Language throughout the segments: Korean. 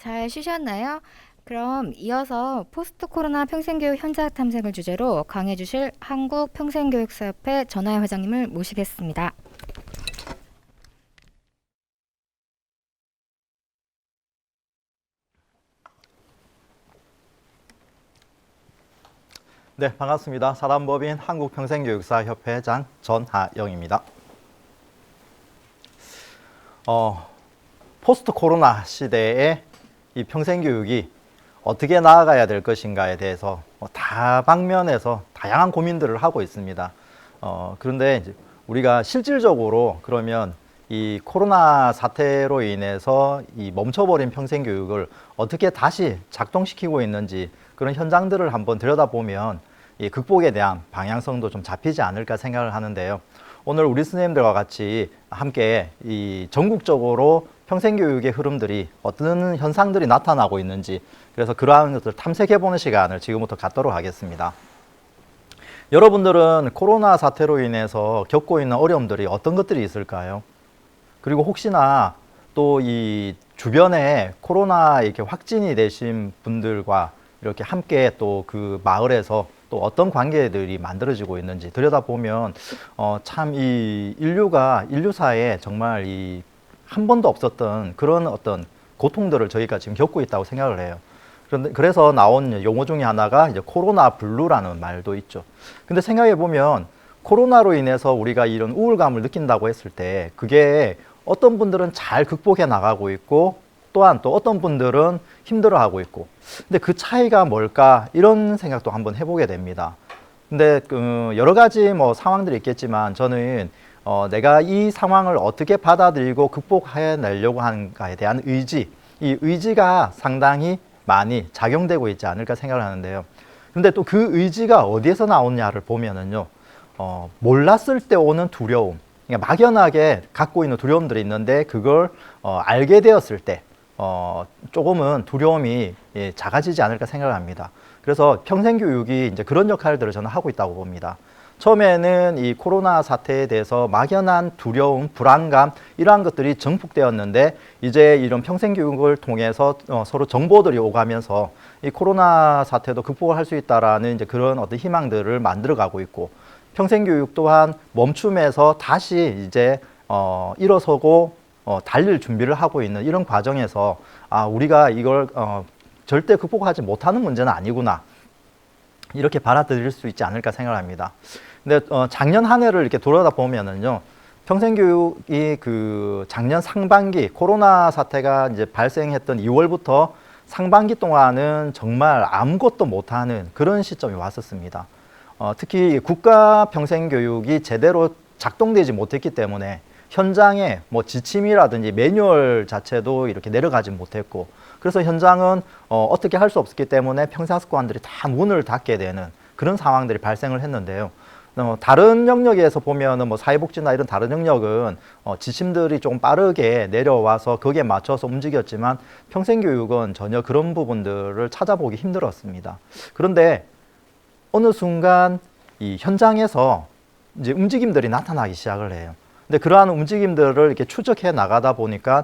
잘 쉬셨나요? 그럼 이어서 포스트 코로나 평생교육 현장 탐색을 주제로 강해 주실 한국평생교육사협회 전하혜 회장님을 모시겠습니다. 네, 반갑습니다. 사단법인 한국평생교육사협회장 전하영입니다. 포스트 코로나 시대에 이 평생교육이 어떻게 나아가야 될 것인가에 대해서 다방면에서 다양한 고민들을 하고 있습니다. 그런데 이제 우리가 실질적으로 그러면 이 코로나 사태로 인해서 이 멈춰버린 평생교육을 어떻게 다시 작동시키고 있는지 그런 현장들을 한번 들여다보면 이 극복에 대한 방향성도 좀 잡히지 않을까 생각을 하는데요. 오늘 우리 선생님들과 같이 함께 이 전국적으로 평생교육의 흐름들이 어떤 현상들이 나타나고 있는지 그래서 그러한 것들을 탐색해보는 시간을 지금부터 갖도록 하겠습니다. 여러분들은 코로나 사태로 인해서 겪고 있는 어려움들이 어떤 것들이 있을까요? 그리고 혹시나 또 이 주변에 코로나 이렇게 확진이 되신 분들과 이렇게 함께 또 그 마을에서 또 어떤 관계들이 만들어지고 있는지 들여다보면 참 이 인류사에 정말 이 한 번도 없었던 그런 어떤 고통들을 저희가 지금 겪고 있다고 생각을 해요. 그래서 나온 용어 중에 하나가 이제 코로나 블루라는 말도 있죠. 근데 생각해 보면 코로나로 인해서 우리가 이런 우울감을 느낀다고 했을 때 그게 어떤 분들은 잘 극복해 나가고 있고 또한 또 어떤 분들은 힘들어하고 있고 근데 그 차이가 뭘까 이런 생각도 한번 해보게 됩니다. 근데 여러 가지 뭐 상황들이 있겠지만 저는 내가 이 상황을 어떻게 받아들이고 극복해내려고 하는가에 대한 의지, 이 의지가 상당히 많이 작용되고 있지 않을까 생각을 하는데요. 근데 또 그 의지가 어디에서 나오냐를 보면은요, 몰랐을 때 오는 두려움, 그러니까 막연하게 갖고 있는 두려움들이 있는데 그걸 알게 되었을 때 조금은 두려움이 작아지지 않을까 생각을 합니다. 그래서 평생교육이 이제 그런 역할들을 저는 하고 있다고 봅니다. 처음에는 이 코로나 사태에 대해서 막연한 두려움, 불안감 이러한 것들이 정폭되었는데 이제 이런 평생교육을 통해서 서로 정보들이 오가면서 이 코로나 사태도 극복을 할 수 있다라는 이제 그런 어떤 희망들을 만들어가고 있고 평생교육 또한 멈춤에서 다시 이제 일어서고 달릴 준비를 하고 있는 이런 과정에서 우리가 이걸 절대 극복하지 못하는 문제는 아니구나 이렇게 받아들일 수 있지 않을까 생각합니다. 근데 작년 한 해를 이렇게 돌아보면은요, 평생교육이 그 작년 상반기 코로나 사태가 이제 발생했던 2월부터 상반기 동안은 정말 아무것도 못하는 그런 시점이 왔었습니다. 특히 국가 평생교육이 제대로 작동되지 못했기 때문에 현장에 뭐 지침이라든지 매뉴얼 자체도 이렇게 내려가지 못했고 그래서 현장은 어떻게 할 수 없었기 때문에 평생학습관들이 다 문을 닫게 되는 그런 상황들이 발생을 했는데요. 다른 영역에서 보면은 뭐 사회복지나 이런 다른 영역은 지침들이 좀 빠르게 내려와서 거기에 맞춰서 움직였지만 평생교육은 전혀 그런 부분들을 찾아보기 힘들었습니다. 그런데 어느 순간 이 현장에서 이제 움직임들이 나타나기 시작을 해요. 근데 그러한 움직임들을 이렇게 추적해 나가다 보니까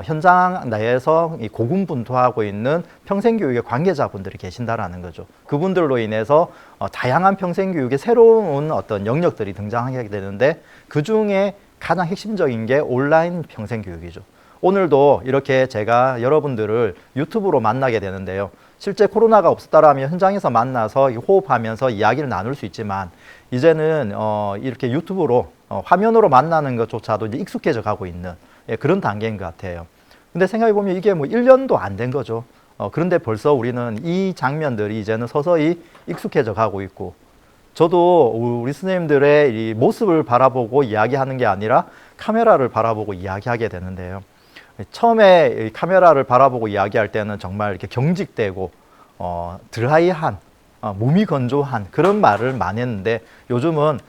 현장 내에서 이 고군분투하고 있는 평생교육의 관계자분들이 계신다라는 거죠. 그분들로 인해서 다양한 평생교육의 새로운 어떤 영역들이 등장하게 되는데 그 중에 가장 핵심적인 게 온라인 평생교육이죠. 오늘도 이렇게 제가 여러분들을 유튜브로 만나게 되는데요. 실제 코로나가 없었다라면 현장에서 만나서 호흡하면서 이야기를 나눌 수 있지만 이제는 이렇게 유튜브로 화면으로 만나는 것조차도 이제 익숙해져 가고 있는 그런 단계인 것 같아요. 근데 생각해보면 이게 뭐 1년도 안 된 거죠. 그런데 벌써 우리는 이 장면들이 이제는 서서히 익숙해져 가고 있고 저도 우리 선생님들의 이 모습을 바라보고 이야기하는 게 아니라 카메라를 바라보고 이야기하게 되는데요. 처음에 카메라를 바라보고 이야기할 때는 정말 이렇게 경직되고 드라이한 몸이 건조한 그런 말을 많이 했는데 요즘은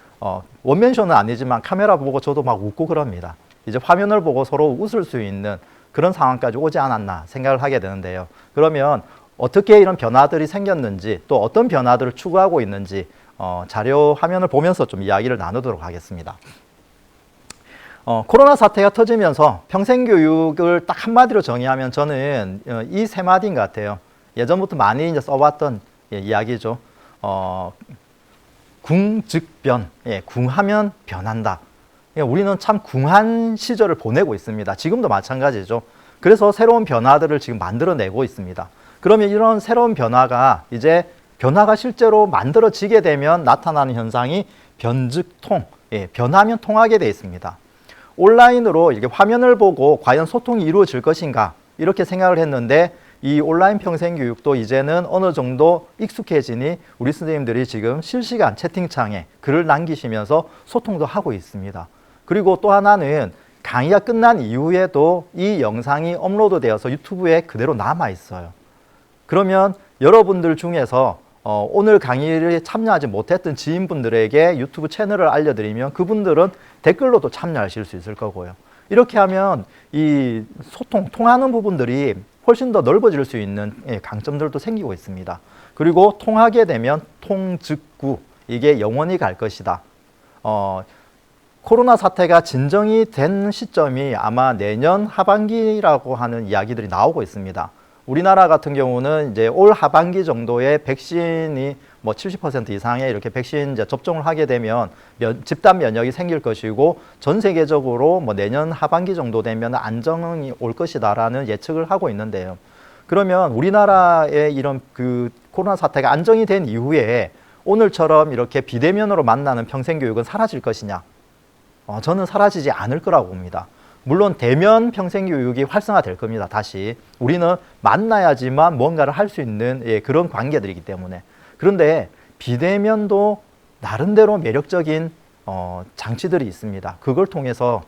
원맨쇼는 아니지만 카메라 보고 저도 막 웃고 그럽니다. 이제 화면을 보고 서로 웃을 수 있는 그런 상황까지 오지 않았나 생각을 하게 되는데요. 그러면 어떻게 이런 변화들이 생겼는지 또 어떤 변화들을 추구하고 있는지 자료 화면을 보면서 좀 이야기를 나누도록 하겠습니다. 코로나 사태가 터지면서 평생교육을 딱 한마디로 정의하면 저는 이 세 마디인 것 같아요. 예전부터 많이 이제 써왔던 이야기죠. 궁즉변, 궁하면 변한다. 우리는 참 궁한 시절을 보내고 있습니다. 지금도 마찬가지죠. 그래서 새로운 변화들을 지금 만들어내고 있습니다. 그러면 이런 새로운 변화가 이제 변화가 실제로 만들어지게 되면 나타나는 현상이 변즉통, 변하면 통하게 되어 있습니다. 온라인으로 이렇게 화면을 보고 과연 소통이 이루어질 것인가 이렇게 생각을 했는데 이 온라인 평생교육도 이제는 어느 정도 익숙해지니 우리 선생님들이 지금 실시간 채팅창에 글을 남기시면서 소통도 하고 있습니다. 그리고 또 하나는 강의가 끝난 이후에도 이 영상이 업로드되어서 유튜브에 그대로 남아 있어요. 그러면 여러분들 중에서 오늘 강의를 참여하지 못했던 지인분들에게 유튜브 채널을 알려드리면 그분들은 댓글로도 참여하실 수 있을 거고요. 이렇게 하면 이 소통, 통하는 부분들이 훨씬 더 넓어질 수 있는 강점들도 생기고 있습니다. 그리고 통하게 되면 통즉구, 이게 영원히 갈 것이다. 코로나 사태가 진정이 된 시점이 아마 내년 하반기라고 하는 이야기들이 나오고 있습니다. 우리나라 같은 경우는 이제 올 하반기 정도에 백신이 뭐 70% 이상의 이렇게 백신 이제 접종을 하게 되면 집단 면역이 생길 것이고 전 세계적으로 뭐 내년 하반기 정도 되면 안정이 올 것이다라는 예측을 하고 있는데요. 그러면 우리나라의 이런 그 코로나 사태가 안정이 된 이후에 오늘처럼 이렇게 비대면으로 만나는 평생교육은 사라질 것이냐? 저는 사라지지 않을 거라고 봅니다. 물론 대면 평생교육이 활성화될 겁니다. 다시 우리는 만나야지만 뭔가를 할 수 있는 그런 관계들이기 때문에. 그런데 비대면도 나름대로 매력적인 장치들이 있습니다. 그걸 통해서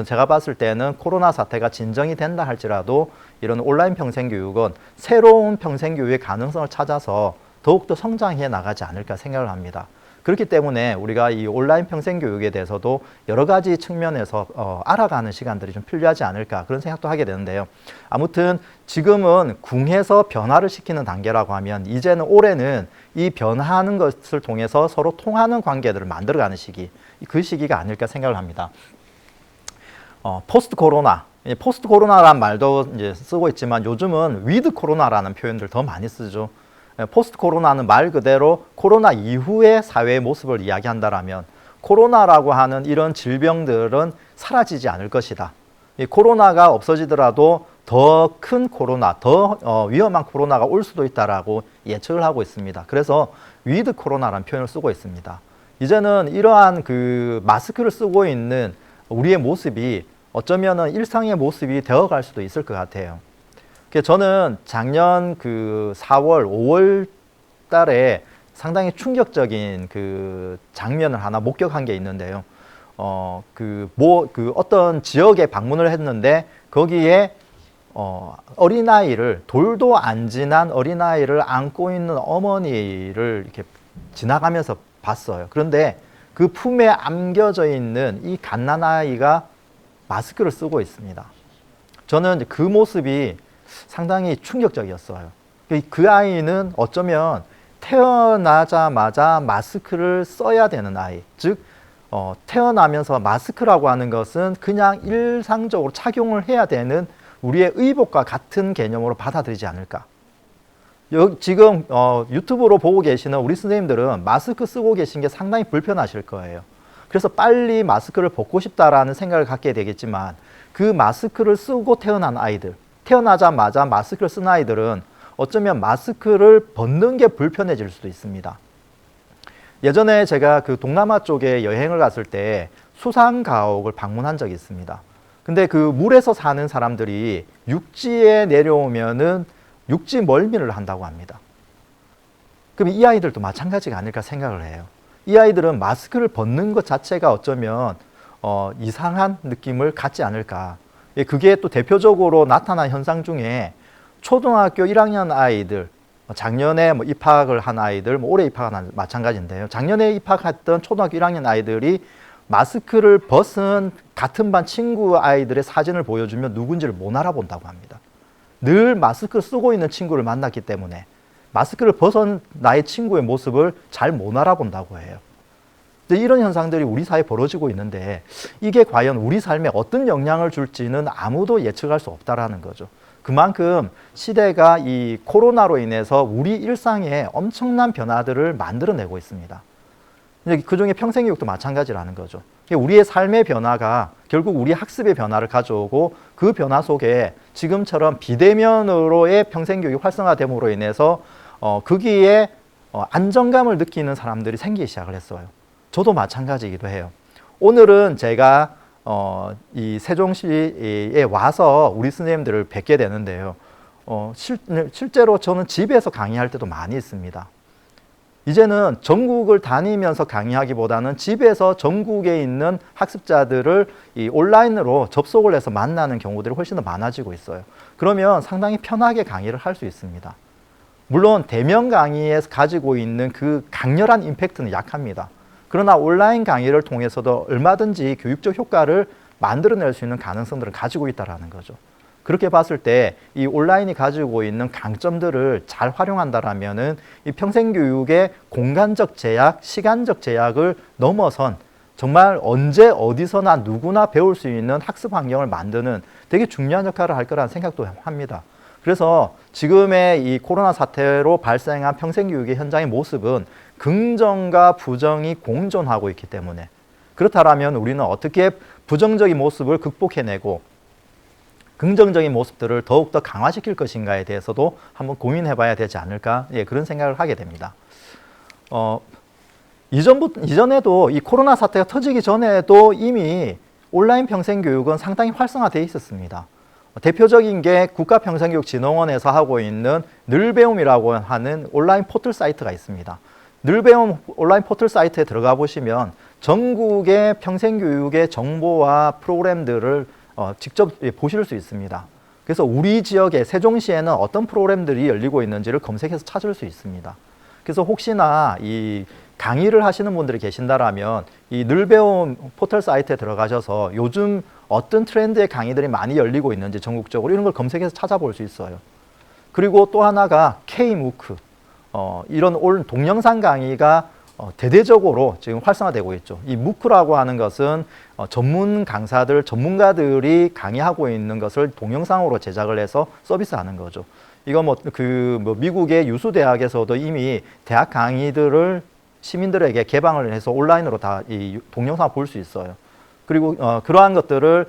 제가 봤을 때는 코로나 사태가 진정이 된다 할지라도 이런 온라인 평생교육은 새로운 평생교육의 가능성을 찾아서 더욱더 성장해 나가지 않을까 생각을 합니다. 그렇기 때문에 우리가 이 온라인 평생교육에 대해서도 여러 가지 측면에서 알아가는 시간들이 좀 필요하지 않을까 그런 생각도 하게 되는데요. 아무튼 지금은 궁해서 변화를 시키는 단계라고 하면 이제는 올해는 이 변화하는 것을 통해서 서로 통하는 관계들을 만들어가는 시기, 그 시기가 아닐까 생각을 합니다. 포스트 코로나, 포스트 코로나라는 말도 이제 쓰고 있지만 요즘은 위드 코로나라는 표현들 더 많이 쓰죠. 포스트 코로나는 말 그대로 코로나 이후의 사회의 모습을 이야기한다라면 코로나라고 하는 이런 질병들은 사라지지 않을 것이다. 이 코로나가 없어지더라도 더 큰 코로나, 더 위험한 코로나가 올 수도 있다라고 예측을 하고 있습니다. 그래서 위드 코로나라는 표현을 쓰고 있습니다. 이제는 이러한 그 마스크를 쓰고 있는 우리의 모습이 어쩌면은 일상의 모습이 되어갈 수도 있을 것 같아요. 저는 작년 그 4월, 5월 달에 상당히 충격적인 그 장면을 하나 목격한 게 있는데요. 어떤 지역에 방문을 했는데 거기에 어린아이를, 돌도 안 지난 어린아이를 안고 있는 어머니를 이렇게 지나가면서 봤어요. 그런데 그 품에 안겨져 있는 이 갓난아이가 마스크를 쓰고 있습니다. 저는 그 모습이 상당히 충격적이었어요. 그 아이는 어쩌면 태어나자마자 마스크를 써야 되는 아이, 즉 태어나면서 마스크라고 하는 것은 그냥 일상적으로 착용을 해야 되는 우리의 의복과 같은 개념으로 받아들이지 않을까. 지금 유튜브로 보고 계시는 우리 선생님들은 마스크 쓰고 계신 게 상당히 불편하실 거예요. 그래서 빨리 마스크를 벗고 싶다라는 생각을 갖게 되겠지만 그 마스크를 쓰고 태어난 아이들, 태어나자마자 마스크를 쓴 아이들은 어쩌면 마스크를 벗는 게 불편해질 수도 있습니다. 예전에 제가 그 동남아 쪽에 여행을 갔을 때 수상가옥을 방문한 적이 있습니다. 근데 그 물에서 사는 사람들이 육지에 내려오면은 육지 멀미를 한다고 합니다. 그럼 이 아이들도 마찬가지가 아닐까 생각을 해요. 이 아이들은 마스크를 벗는 것 자체가 어쩌면 이상한 느낌을 갖지 않을까. 그게 또 대표적으로 나타난 현상 중에 초등학교 1학년 아이들, 작년에 입학을 한 아이들, 올해 입학한 마찬가지인데요. 작년에 입학했던 초등학교 1학년 아이들이 마스크를 벗은 같은 반 친구 아이들의 사진을 보여주면 누군지를 못 알아본다고 합니다. 늘 마스크를 쓰고 있는 친구를 만났기 때문에 마스크를 벗은 나의 친구의 모습을 잘 못 알아본다고 해요. 근데 이런 현상들이 우리 사회에 벌어지고 있는데 이게 과연 우리 삶에 어떤 영향을 줄지는 아무도 예측할 수 없다라는 거죠. 그만큼 시대가 이 코로나로 인해서 우리 일상에 엄청난 변화들을 만들어내고 있습니다. 그중에 평생교육도 마찬가지라는 거죠. 우리의 삶의 변화가 결국 우리 학습의 변화를 가져오고 그 변화 속에 지금처럼 비대면으로의 평생교육 활성화됨으로 인해서 거기에 안정감을 느끼는 사람들이 생기기 시작을 했어요. 저도 마찬가지이기도 해요. 오늘은 제가 이 세종시에 와서 우리 선생님들을 뵙게 되는데요. 실제로 저는 집에서 강의할 때도 많이 있습니다. 이제는 전국을 다니면서 강의하기보다는 집에서 전국에 있는 학습자들을 이 온라인으로 접속을 해서 만나는 경우들이 훨씬 더 많아지고 있어요. 그러면 상당히 편하게 강의를 할 수 있습니다. 물론 대면 강의에서 가지고 있는 그 강렬한 임팩트는 약합니다. 그러나 온라인 강의를 통해서도 얼마든지 교육적 효과를 만들어낼 수 있는 가능성들을 가지고 있다는 거죠. 그렇게 봤을 때 이 온라인이 가지고 있는 강점들을 잘 활용한다라면은 이 평생교육의 공간적 제약, 시간적 제약을 넘어선 정말 언제 어디서나 누구나 배울 수 있는 학습 환경을 만드는 되게 중요한 역할을 할 거라는 생각도 합니다. 그래서 지금의 이 코로나 사태로 발생한 평생교육의 현장의 모습은 긍정과 부정이 공존하고 있기 때문에 그렇다면 우리는 어떻게 부정적인 모습을 극복해내고 긍정적인 모습들을 더욱더 강화시킬 것인가에 대해서도 한번 고민해 봐야 되지 않을까, 그런 생각을 하게 됩니다. 이전에도 이 코로나 사태가 터지기 전에도 이미 온라인 평생교육은 상당히 활성화되어 있었습니다. 대표적인 게 국가평생교육진흥원에서 하고 있는 늘배움이라고 하는 온라인 포털 사이트가 있습니다. 늘배움 온라인 포털 사이트에 들어가 보시면 전국의 평생교육의 정보와 프로그램들을 직접 보실 수 있습니다. 그래서 우리 지역에 세종시에는 어떤 프로그램들이 열리고 있는지를 검색해서 찾을 수 있습니다. 그래서 혹시나 이 강의를 하시는 분들이 계신다라면 이 늘배움 포털 사이트에 들어가셔서 요즘 어떤 트렌드의 강의들이 많이 열리고 있는지 전국적으로 이런 걸 검색해서 찾아볼 수 있어요. 그리고 또 하나가 K-MOOC, 이런 동영상 강의가 대대적으로 지금 활성화되고 있죠. 이 MOOC라고 하는 것은 전문 강사들, 전문가들이 강의하고 있는 것을 동영상으로 제작을 해서 서비스하는 거죠. 이거 미국의 유수 대학에서도 이미 대학 강의들을 시민들에게 개방을 해서 온라인으로 다 이 동영상을 볼 수 있어요. 그리고 그러한 것들을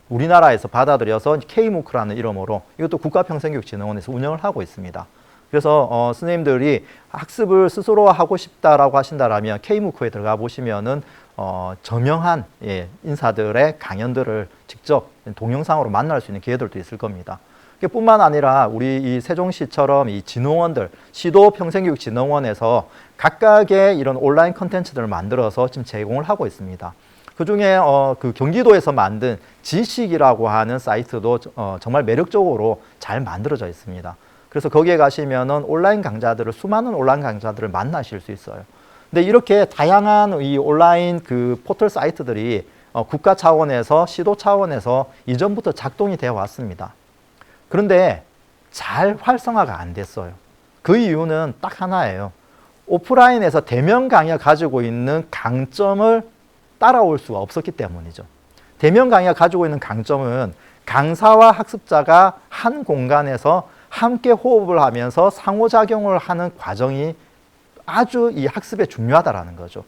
우리나라에서 받아들여서 K-MOOC라는 이름으로 이것도 국가평생교육진흥원에서 운영을 하고 있습니다. 그래서 선생님들이 학습을 스스로 하고 싶다라고 하신다라면 K-MOOC에 들어가 보시면은 저명한 인사들의 강연들을 직접 동영상으로 만날 수 있는 기회들도 있을 겁니다. 뿐만 아니라 우리 이 세종시처럼 이 진흥원들, 시도평생교육진흥원에서 각각의 이런 온라인 컨텐츠들을 만들어서 지금 제공을 하고 있습니다. 그중에 그 경기도에서 만든 지식이라고 하는 사이트도 정말 매력적으로 잘 만들어져 있습니다. 그래서 거기에 가시면은 수많은 온라인 강좌들을 만나실 수 있어요. 근데 이렇게 다양한 이 온라인 그 포털 사이트들이 국가 차원에서, 시도 차원에서 이전부터 작동이 되어 왔습니다. 그런데 잘 활성화가 안 됐어요. 그 이유는 딱 하나예요. 오프라인에서 대면 강의가 가지고 있는 강점을 따라올 수가 없었기 때문이죠. 대면 강의가 가지고 있는 강점은 강사와 학습자가 한 공간에서 함께 호흡을 하면서 상호작용을 하는 과정이 아주 이 학습에 중요하다라는 거죠.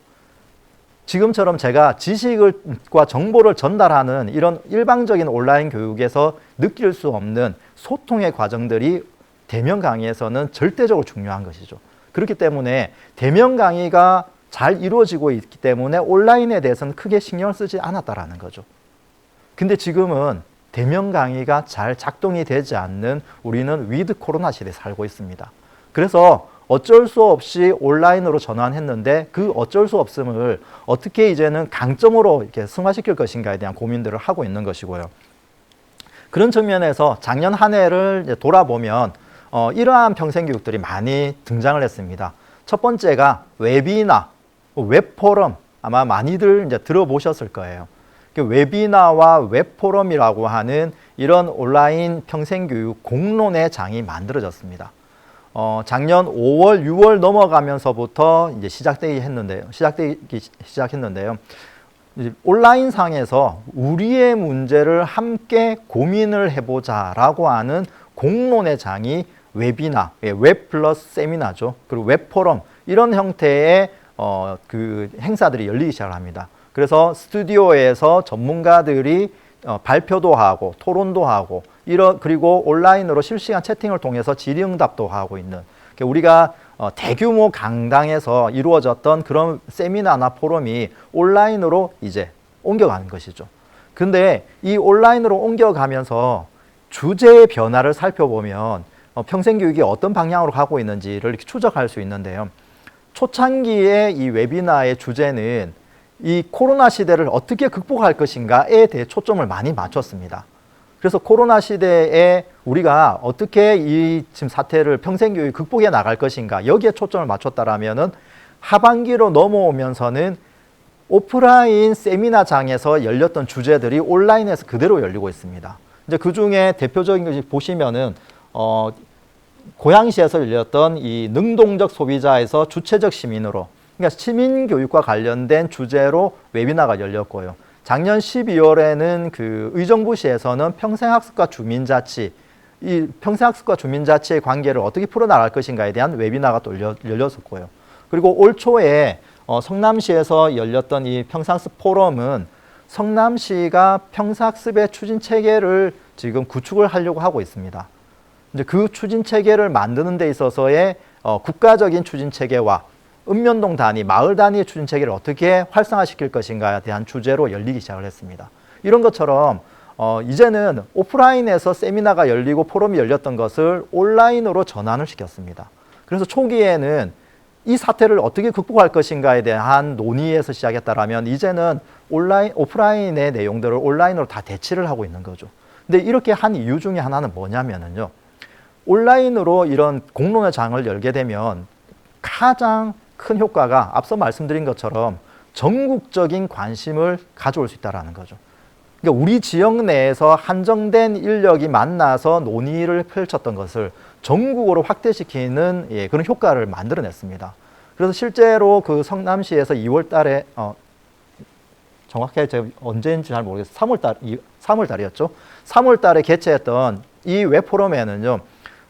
지금처럼 제가 지식과 정보를 전달하는 이런 일방적인 온라인 교육에서 느낄 수 없는 소통의 과정들이 대면 강의에서는 절대적으로 중요한 것이죠. 그렇기 때문에 대면 강의가 잘 이루어지고 있기 때문에 온라인에 대해서는 크게 신경을 쓰지 않았다라는 거죠. 근데 지금은 대면 강의가 잘 작동이 되지 않는 우리는 위드 코로나 시대에 살고 있습니다. 그래서 어쩔 수 없이 온라인으로 전환했는데 그 어쩔 수 없음을 어떻게 이제는 강점으로 이렇게 승화시킬 것인가에 대한 고민들을 하고 있는 것이고요. 그런 측면에서 작년 한 해를 돌아보면 이러한 평생교육들이 많이 등장을 했습니다. 첫 번째가 웨비나, 웹포럼, 아마 많이들 이제 들어보셨을 거예요. 웨비나와 웹포럼이라고 하는 이런 온라인 평생교육 공론의 장이 만들어졌습니다. 작년 5월, 6월 넘어가면서부터 이제 시작되기 시작했는데요. 이제 온라인상에서 우리의 문제를 함께 고민을 해보자라고 하는 공론의 장이 웨비나, 웹 플러스 세미나죠. 그리고 웹 포럼 이런 형태의 그 행사들이 열리기 시작합니다. 그래서 스튜디오에서 전문가들이 발표도 하고 토론도 하고 그리고 온라인으로 실시간 채팅을 통해서 질의응답도 하고 있는 우리가 대규모 강당에서 이루어졌던 그런 세미나나 포럼이 온라인으로 이제 옮겨가는 것이죠. 근데 이 온라인으로 옮겨가면서 주제의 변화를 살펴보면 평생교육이 어떤 방향으로 가고 있는지를 이렇게 추적할 수 있는데요. 초창기에 이 웨비나의 주제는 이 코로나 시대를 어떻게 극복할 것인가에 대해 초점을 많이 맞췄습니다. 그래서 코로나 시대에 우리가 어떻게 이 지금 사태를 평생교육 극복해 나갈 것인가 여기에 초점을 맞췄다라면은 하반기로 넘어오면서는 오프라인 세미나장에서 열렸던 주제들이 온라인에서 그대로 열리고 있습니다. 이제 그 중에 대표적인 것이 보시면은 고양시에서 열렸던 이 능동적 소비자에서 주체적 시민으로, 그러니까 시민교육과 관련된 주제로 웨비나가 열렸고요. 작년 12월에는 그 의정부시에서는 평생학습과 주민자치, 이 평생학습과 주민자치의 관계를 어떻게 풀어나갈 것인가에 대한 웨비나가 또 열렸었고요. 그리고 올 초에 성남시에서 열렸던 이 평생학습 포럼은 성남시가 평생학습의 추진 체계를 지금 구축을 하려고 하고 있습니다. 이제 그 추진 체계를 만드는 데 있어서의 국가적인 추진 체계와 읍면동 단위, 마을 단위의 추진 체계를 어떻게 활성화시킬 것인가에 대한 주제로 열리기 시작을 했습니다. 이런 것처럼 이제는 오프라인에서 세미나가 열리고 포럼이 열렸던 것을 온라인으로 전환을 시켰습니다. 그래서 초기에는 이 사태를 어떻게 극복할 것인가에 대한 논의에서 시작했다라면 이제는 오프라인의 내용들을 온라인으로 다 대치를 하고 있는 거죠. 근데 이렇게 한 이유 중에 하나는 뭐냐면요. 온라인으로 이런 공론의 장을 열게 되면 가장 큰 효과가 앞서 말씀드린 것처럼 전국적인 관심을 가져올 수 있다는 거죠. 그러니까 우리 지역 내에서 한정된 인력이 만나서 논의를 펼쳤던 것을 전국으로 확대시키는 그런 효과를 만들어냈습니다. 그래서 실제로 그 성남시에서 2월 달에 정확하게 제가 언제인지 잘 모르겠어요. 3월 달이었죠. 3월 달에 개최했던 이 웹포럼에는요.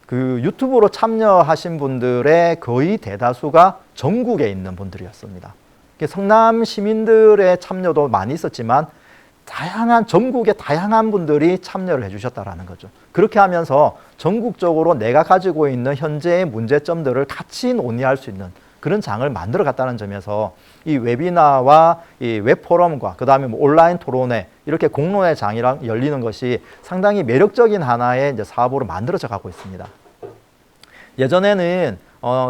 그 유튜브로 참여하신 분들의 거의 대다수가 전국에 있는 분들이었습니다. 성남 시민들의 참여도 많이 있었지만 전국의 다양한 분들이 참여를 해주셨다는 거죠. 그렇게 하면서 전국적으로 내가 가지고 있는 현재의 문제점들을 같이 논의할 수 있는 그런 장을 만들어 갔다는 점에서 이 웨비나와 이 웹포럼과 그 다음에 온라인 토론회 이렇게 공론의 장이랑 열리는 것이 상당히 매력적인 하나의 이제 사업으로 만들어져 가고 있습니다. 예전에는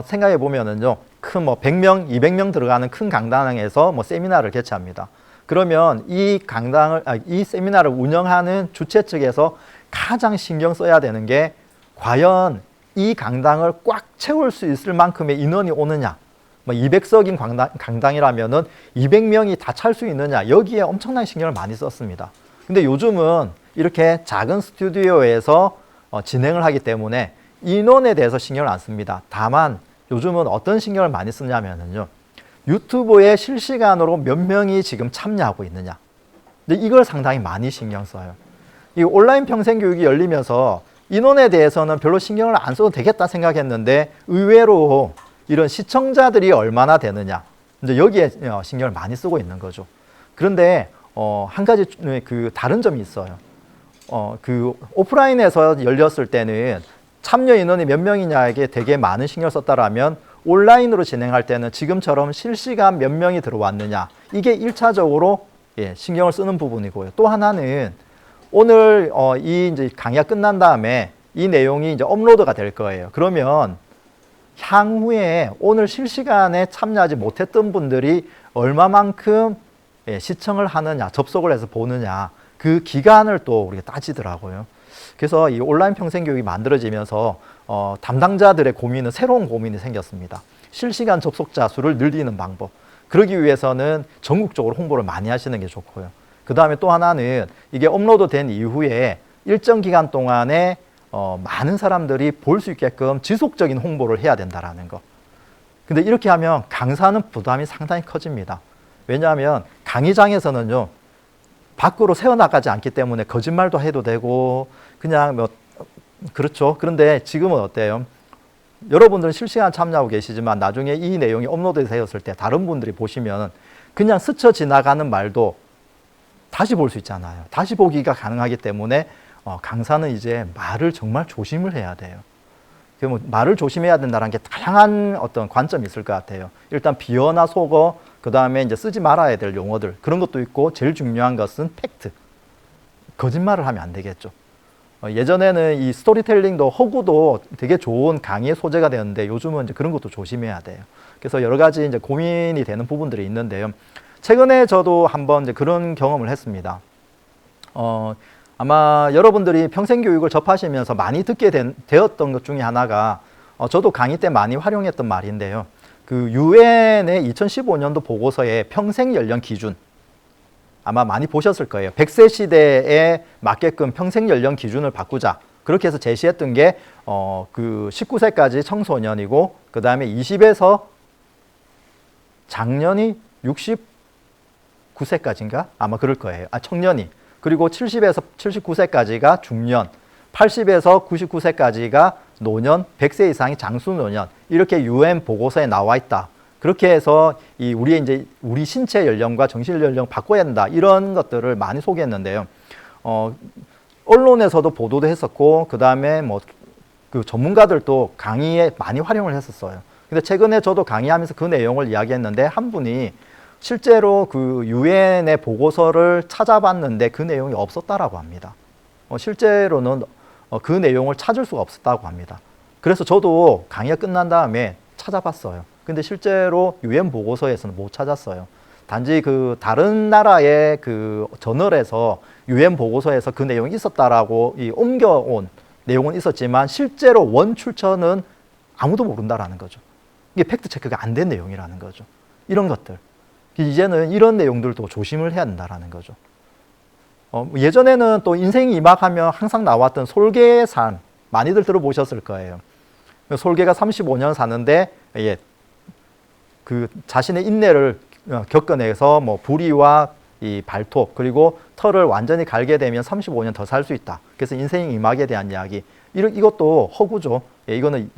생각해 보면은요, 큰 100명, 200명 들어가는 큰 강당에서 세미나를 개최합니다. 그러면 이 세미나를 운영하는 주최 측에서 가장 신경 써야 되는 게 과연 이 강당을 꽉 채울 수 있을 만큼의 인원이 오느냐. 200석인 강당이라면은 200명이 다 찰 수 있느냐. 여기에 엄청난 신경을 많이 썼습니다. 근데 요즘은 이렇게 작은 스튜디오에서 진행을 하기 때문에 인원에 대해서 신경을 안 씁니다. 다만 요즘은 어떤 신경을 많이 쓰냐면요. 유튜브에 실시간으로 몇 명이 지금 참여하고 있느냐. 근데 이걸 상당히 많이 신경 써요. 이 온라인 평생교육이 열리면서 인원에 대해서는 별로 신경을 안 써도 되겠다 생각했는데 의외로 이런 시청자들이 얼마나 되느냐. 이제 여기에 신경을 많이 쓰고 있는 거죠. 그런데 한 가지 그 다른 점이 있어요. 그 오프라인에서 열렸을 때는 참여 인원이 몇 명이냐에게 되게 많은 신경을 썼다라면 온라인으로 진행할 때는 지금처럼 실시간 몇 명이 들어왔느냐. 이게 1차적으로 신경을 쓰는 부분이고요. 또 하나는 오늘 이 이제 강의가 끝난 다음에 이 내용이 이제 업로드가 될 거예요. 그러면 향후에 오늘 실시간에 참여하지 못했던 분들이 얼마만큼 시청을 하느냐, 접속을 해서 보느냐, 그 기간을 또 우리가 따지더라고요. 그래서 이 온라인 평생교육이 만들어지면서 담당자들의 고민은 새로운 고민이 생겼습니다. 실시간 접속자 수를 늘리는 방법. 그러기 위해서는 전국적으로 홍보를 많이 하시는 게 좋고요. 그 다음에 또 하나는 이게 업로드 된 이후에 일정 기간 동안에 많은 사람들이 볼 수 있게끔 지속적인 홍보를 해야 된다라는 거. 근데 이렇게 하면 강사는 부담이 상당히 커집니다. 왜냐하면 강의장에서는요, 밖으로 새어나가지 않기 때문에 거짓말도 해도 되고, 그냥 뭐, 그렇죠. 그런데 지금은 어때요? 여러분들은 실시간 참여하고 계시지만 나중에 이 내용이 업로드 되었을 때 다른 분들이 보시면 그냥 스쳐 지나가는 말도 다시 볼 수 있잖아요. 다시 보기가 가능하기 때문에 강사는 이제 말을 정말 조심을 해야 돼요. 뭐 말을 조심해야 된다는 게 다양한 어떤 관점이 있을 것 같아요. 일단 비어나 속어, 그 다음에 이제 쓰지 말아야 될 용어들, 그런 것도 있고, 제일 중요한 것은 팩트. 거짓말을 하면 안 되겠죠. 예전에는 이 스토리텔링도 허구도 되게 좋은 강의의 소재가 되었는데 요즘은 이제 그런 것도 조심해야 돼요. 그래서 여러 가지 이제 고민이 되는 부분들이 있는데요. 최근에 저도 한번 이제 그런 경험을 했습니다. 아마 여러분들이 평생교육을 접하시면서 많이 듣게 되었던 것 중에 하나가 저도 강의 때 많이 활용했던 말인데요. 그 유엔의 2015년도 보고서의 평생 연령 기준, 아마 많이 보셨을 거예요. 100세 시대에 맞게끔 평생 연령 기준을 바꾸자. 그렇게 해서 제시했던 게 그 19세까지 청소년이고, 그 다음에 20에서 장년이 69세까지인가? 아마 그럴 거예요. 청년이. 그리고 70에서 79세까지가 중년, 80에서 99세까지가 노년, 100세 이상이 장수노년. 이렇게 UN 보고서에 나와 있다. 그렇게 해서 우리 신체 연령과 정신 연령 바꿔야 된다. 이런 것들을 많이 소개했는데요. 언론에서도 보도도 했었고, 그 다음에 뭐 그 전문가들도 강의에 많이 활용을 했었어요. 근데 최근에 저도 강의하면서 그 내용을 이야기했는데 한 분이 실제로 그 유엔의 보고서를 찾아봤는데 그 내용이 없었다라고 합니다. 실제로는 그 내용을 찾을 수가 없었다고 합니다. 그래서 저도 강의가 끝난 다음에 찾아봤어요. 근데 실제로 유엔 보고서에서는 못 찾았어요. 단지 그 다른 나라의 그 저널에서 유엔 보고서에서 그 내용이 있었다라고 옮겨온 내용은 있었지만 실제로 원 출처는 아무도 모른다라는 거죠. 이게 팩트 체크가 안 된 내용이라는 거죠. 이런 것들. 이제는 이런 내용들도 조심을 해야 된다라는 거죠. 예전에는 또 인생 2막 하면 항상 나왔던 솔개의 삶, 많이들 들어보셨을 거예요. 솔개가 35년 사는데, 그 자신의 인내를 겪어내서 뭐 부리와 이 발톱, 그리고 털을 완전히 갈게 되면 35년 더 살 수 있다. 그래서 인생 2막에 대한 이야기. 이것도 허구죠. 이거는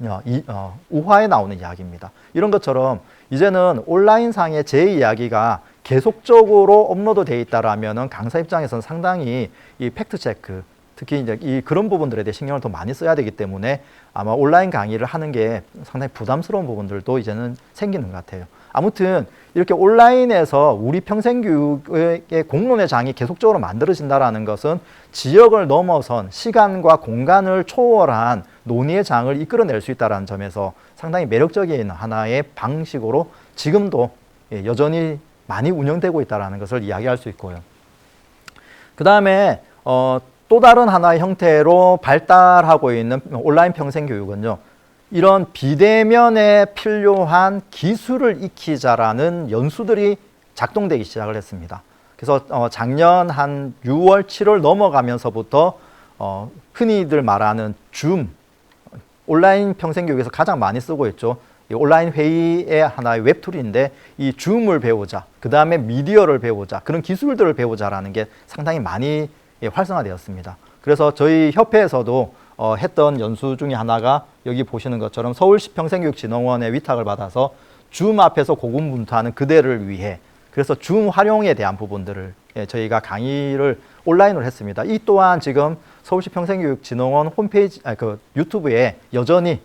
우화에 나오는 이야기입니다. 이런 것처럼 이제는 온라인상의 제 이야기가 계속적으로 업로드 돼 있다라면은 강사 입장에서는 상당히 이 팩트 체크, 특히 이제 그런 부분들에 대해 신경을 더 많이 써야 되기 때문에 아마 온라인 강의를 하는 게 상당히 부담스러운 부분들도 이제는 생기는 것 같아요. 아무튼 이렇게 온라인에서 우리 평생교육의 공론의 장이 계속적으로 만들어진다는 것은 지역을 넘어선 시간과 공간을 초월한 논의의 장을 이끌어낼 수 있다는 점에서 상당히 매력적인 하나의 방식으로 지금도 여전히 많이 운영되고 있다는 것을 이야기할 수 있고요. 그 다음에 또 다른 하나의 형태로 발달하고 있는 온라인 평생교육은요. 이런 비대면에 필요한 기술을 익히자라는 연수들이 작동되기 시작을 했습니다. 그래서 작년 한 6월, 7월 넘어가면서부터 흔히들 말하는 줌, 온라인 평생교육에서 가장 많이 쓰고 있죠. 이 온라인 회의의 하나의 웹툴인데 이 줌을 배우자, 그 다음에 미디어를 배우자, 그런 기술들을 배우자라는 게 상당히 많이 활성화되었습니다. 그래서 저희 협회에서도 했던 연수 중에 하나가 여기 보시는 것처럼 서울시 평생교육진흥원의 위탁을 받아서 줌 앞에서 고군분투하는 그대를 위해, 그래서 줌 활용에 대한 부분들을 저희가 강의를 온라인으로 했습니다. 이 또한 지금 서울시 평생교육진흥원 홈페이지, 그 유튜브에 여전히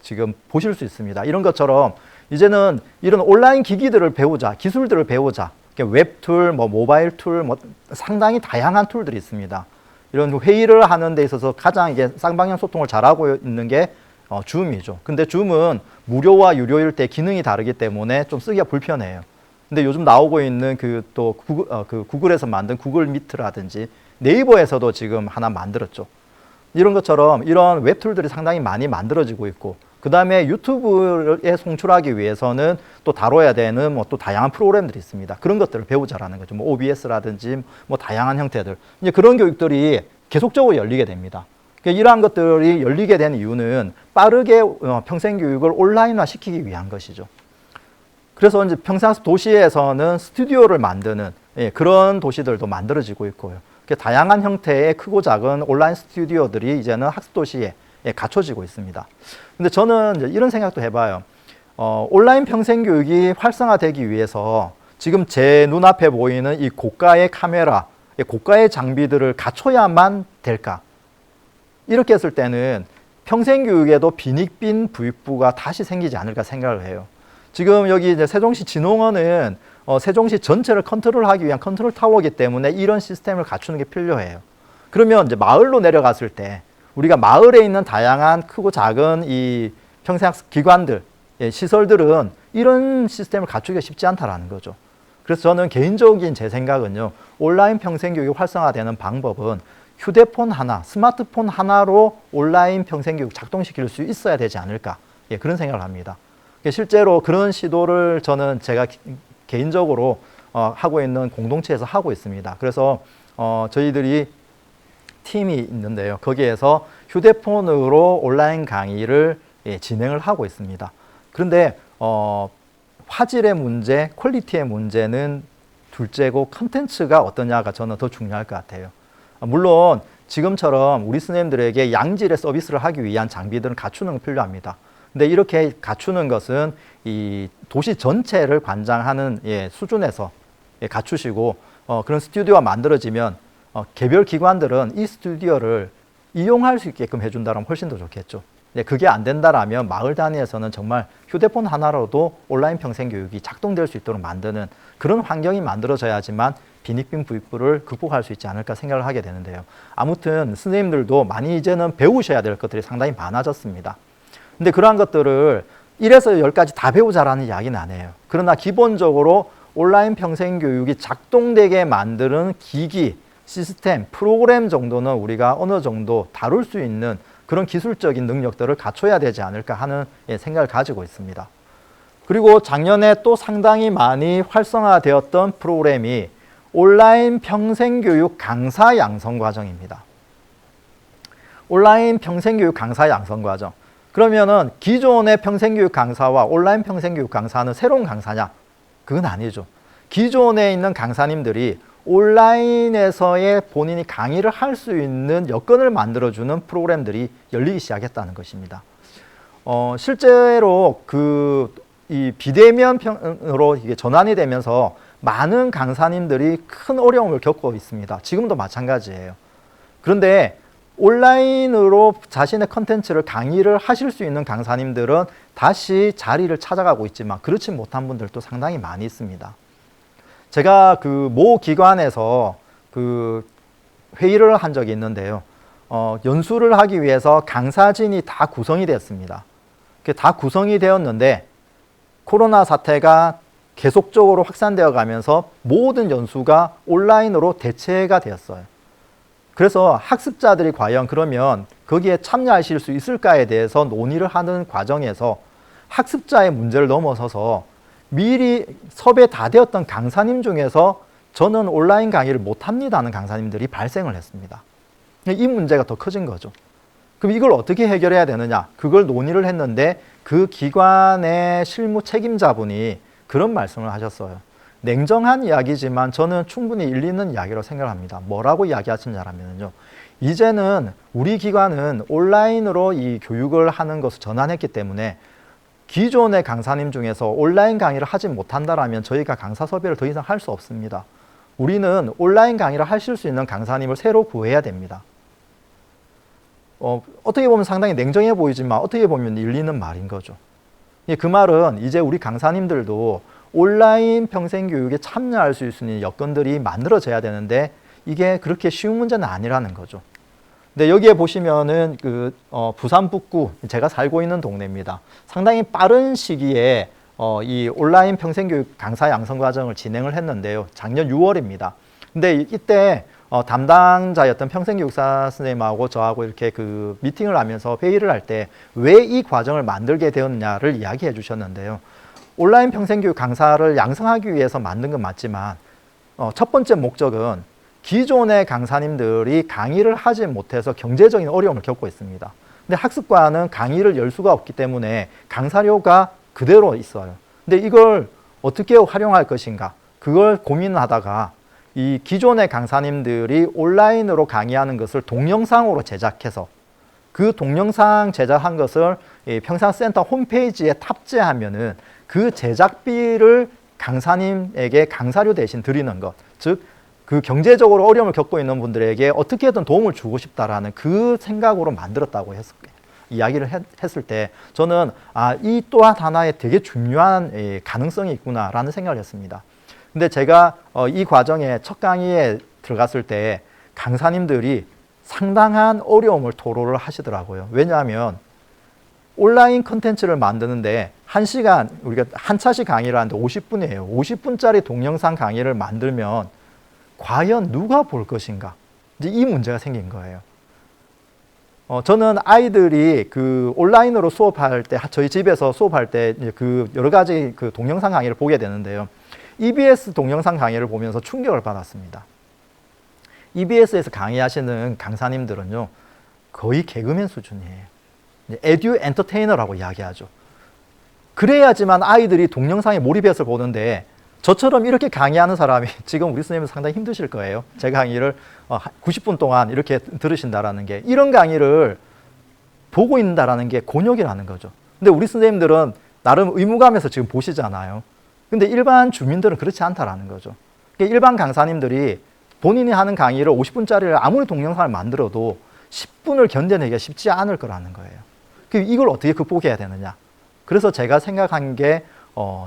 지금 보실 수 있습니다. 이런 것처럼 이제는 이런 온라인 기기들을 배우자, 기술들을 배우자, 웹툴, 뭐 모바일 툴, 뭐 상당히 다양한 툴들이 있습니다. 이런 회의를 하는 데 있어서 가장 이게 쌍방향 소통을 잘하고 있는 게 줌이죠. 근데 줌은 무료와 유료일 때 기능이 다르기 때문에 좀 쓰기가 불편해요. 근데 요즘 나오고 있는 또 구글에서 만든 구글 미트라든지 네이버에서도 지금 하나 만들었죠. 이런 것처럼 이런 웹툴들이 상당히 많이 만들어지고 있고, 그 다음에 유튜브에 송출하기 위해서는 또 다뤄야 되는 뭐 또 다양한 프로그램들이 있습니다. 그런 것들을 배우자라는 거죠. 뭐 OBS라든지 뭐 다양한 형태들. 이제 그런 교육들이 계속적으로 열리게 됩니다. 그러니까 이러한 것들이 열리게 된 이유는 빠르게 평생교육을 온라인화 시키기 위한 것이죠. 그래서 이제 평생학습 도시에서는 스튜디오를 만드는 그런 도시들도 만들어지고 있고요. 다양한 형태의 크고 작은 온라인 스튜디오들이 이제는 학습 도시에 갖춰지고 있습니다. 근데 저는 이제 이런 생각도 해봐요. 온라인 평생교육이 활성화되기 위해서 지금 제 눈앞에 보이는 이 고가의 카메라, 고가의 장비들을 갖춰야만 될까? 이렇게 했을 때는 평생교육에도 빈익빈 부익부가 다시 생기지 않을까 생각을 해요. 지금 여기 이제 세종시 진흥원은 세종시 전체를 컨트롤하기 위한 컨트롤 타워이기 때문에 이런 시스템을 갖추는 게 필요해요. 그러면 이제 마을로 내려갔을 때 우리가 마을에 있는 다양한 크고 작은 이 평생학습 기관들, 시설들은 이런 시스템을 갖추기가 쉽지 않다라는 거죠. 그래서 저는 개인적인 제 생각은요, 온라인 평생교육이 활성화되는 방법은 휴대폰 하나, 스마트폰 하나로 온라인 평생교육 작동시킬 수 있어야 되지 않을까, 그런 생각을 합니다. 실제로 그런 시도를 저는 제가 개인적으로 하고 있는 공동체에서 하고 있습니다. 그래서 저희들이 팀이 있는데요. 거기에서 휴대폰으로 온라인 강의를 진행을 하고 있습니다. 그런데 화질의 문제, 퀄리티의 문제는 둘째고 컨텐츠가 어떠냐가 저는 더 중요할 것 같아요. 물론 지금처럼 우리 선생님들에게 양질의 서비스를 하기 위한 장비들은 갖추는 건 필요합니다. 근데 이렇게 갖추는 것은 이 도시 전체를 관장하는 수준에서 갖추시고 그런 스튜디오가 만들어지면 개별 기관들은 이 스튜디오를 이용할 수 있게끔 해준다면 훨씬 더 좋겠죠. 그게 안 된다라면 마을 단위에서는 정말 휴대폰 하나로도 온라인 평생교육이 작동될 수 있도록 만드는 그런 환경이 만들어져야지만 빈익빈 부익부를 극복할 수 있지 않을까 생각을 하게 되는데요. 아무튼 선생님들도 많이 이제는 배우셔야 될 것들이 상당히 많아졌습니다. 근데 그러한 것들을 1에서 10까지 다 배우자라는 이야기는 아니에요. 그러나 기본적으로 온라인 평생교육이 작동되게 만드는 기기, 시스템, 프로그램 정도는 우리가 어느 정도 다룰 수 있는 그런 기술적인 능력들을 갖춰야 되지 않을까 하는 생각을 가지고 있습니다. 그리고 작년에 또 상당히 많이 활성화되었던 프로그램이 온라인 평생교육 강사 양성 과정입니다. 온라인 평생교육 강사 양성 과정. 그러면은 기존의 평생교육 강사와 온라인 평생교육 강사는 새로운 강사냐? 그건 아니죠. 기존에 있는 강사님들이 온라인에서의 본인이 강의를 할 수 있는 여건을 만들어주는 프로그램들이 열리기 시작했다는 것입니다. 실제로 이 비대면으로 이게 전환이 되면서 많은 강사님들이 큰 어려움을 겪고 있습니다. 지금도 마찬가지예요. 그런데 온라인으로 자신의 컨텐츠를 강의를 하실 수 있는 강사님들은 다시 자리를 찾아가고 있지만 그렇지 못한 분들도 상당히 많이 있습니다. 제가 모 기관에서 회의를 한 적이 있는데요. 연수를 하기 위해서 강사진이 다 구성이 됐습니다. 다 구성이 되었는데 코로나 사태가 계속적으로 확산되어 가면서 모든 연수가 온라인으로 대체가 되었어요. 그래서 학습자들이 과연 그러면 거기에 참여하실 수 있을까에 대해서 논의를 하는 과정에서 학습자의 문제를 넘어서서 미리 섭외 다 되었던 강사님 중에서 저는 온라인 강의를 못합니다 하는 강사님들이 발생을 했습니다. 이 문제가 더 커진 거죠. 그럼 이걸 어떻게 해결해야 되느냐? 그걸 논의를 했는데 그 기관의 실무 책임자분이 그런 말씀을 하셨어요. 냉정한 이야기지만 저는 충분히 일리 있는 이야기로 생각합니다. 뭐라고 이야기하시냐면요. 이제는 우리 기관은 온라인으로 이 교육을 하는 것을 전환했기 때문에 기존의 강사님 중에서 온라인 강의를 하지 못한다라면 저희가 강사 섭외를 더 이상 할 수 없습니다. 우리는 온라인 강의를 하실 수 있는 강사님을 새로 구해야 됩니다. 어떻게 보면 상당히 냉정해 보이지만 어떻게 보면 일리 있는 말인 거죠. 그 말은 이제 우리 강사님들도 온라인 평생교육에 참여할 수 있는 여건들이 만들어져야 되는데 이게 그렇게 쉬운 문제는 아니라는 거죠. 근데 여기에 보시면은 부산 북구, 제가 살고 있는 동네입니다. 상당히 빠른 시기에 이 온라인 평생교육 강사 양성 과정을 진행을 했는데요. 작년 6월입니다. 근데 이때 담당자였던 평생교육사 선생님하고 저하고 이렇게 미팅을 하면서 회의를 할 때 왜 이 과정을 만들게 되었냐를 이야기해 주셨는데요. 온라인 평생교육 강사를 양성하기 위해서 만든 건 맞지만 첫 번째 목적은 기존의 강사님들이 강의를 하지 못해서 경제적인 어려움을 겪고 있습니다. 근데 학습관은 강의를 열 수가 없기 때문에 강사료가 그대로 있어요. 근데 이걸 어떻게 활용할 것인가? 그걸 고민하다가 이 기존의 강사님들이 온라인으로 강의하는 것을 동영상으로 제작해서 그 동영상 제작한 것을 평산센터 홈페이지에 탑재하면은 그 제작비를 강사님에게 강사료 대신 드리는 것, 즉 그 경제적으로 어려움을 겪고 있는 분들에게 어떻게든 도움을 주고 싶다라는 그 생각으로 만들었다고 이야기를 했을 때 저는 이 또한 하나의 되게 중요한 가능성이 있구나라는 생각을 했습니다. 근데 제가 이 과정에 첫 강의에 들어갔을 때 강사님들이 상당한 어려움을 토로를 하시더라고요. 왜냐하면 온라인 컨텐츠를 만드는데 1시간, 우리가 한 차씩 강의를 하는데 50분이에요. 50분짜리 동영상 강의를 만들면 과연 누가 볼 것인가? 이제 이 문제가 생긴 거예요. 저는 아이들이 그 온라인으로 수업할 때, 저희 집에서 수업할 때 그 여러 가지 그 동영상 강의를 보게 되는데요. EBS 동영상 강의를 보면서 충격을 받았습니다. EBS에서 강의하시는 강사님들은요, 거의 개그맨 수준이에요. 에듀 엔터테이너라고 이야기하죠. 그래야지만 아이들이 동영상에 몰입해서 보는데 저처럼 이렇게 강의하는 사람이 지금 우리 선생님은 상당히 힘드실 거예요. 제 강의를 90분 동안 이렇게 들으신다라는 게, 이런 강의를 보고 있는다라는 게 곤욕이라는 거죠. 근데 우리 선생님들은 나름 의무감에서 지금 보시잖아요. 근데 일반 주민들은 그렇지 않다라는 거죠. 일반 강사님들이 본인이 하는 강의를 50분짜리를 아무리 동영상을 만들어도 10분을 견뎌내기가 쉽지 않을 거라는 거예요. 이걸 어떻게 극복해야 되느냐. 그래서 제가 생각한 게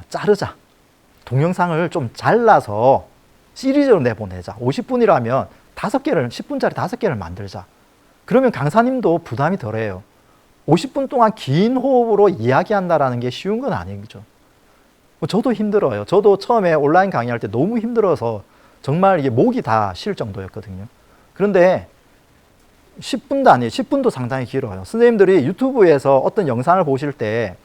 자르자. 동영상을 좀 잘라서 시리즈로 내보내자. 50분이라면 5개를, 10분짜리 5개를 만들자. 그러면 강사님도 부담이 덜해요. 50분 동안 긴 호흡으로 이야기한다라는 게 쉬운 건 아니죠. 저도 힘들어요. 저도 처음에 온라인 강의할 때 너무 힘들어서 정말 이게 목이 다 쉴 정도였거든요. 그런데 10분도 아니에요. 10분도 상당히 길어요. 선생님들이 유튜브에서 어떤 영상을 보실 때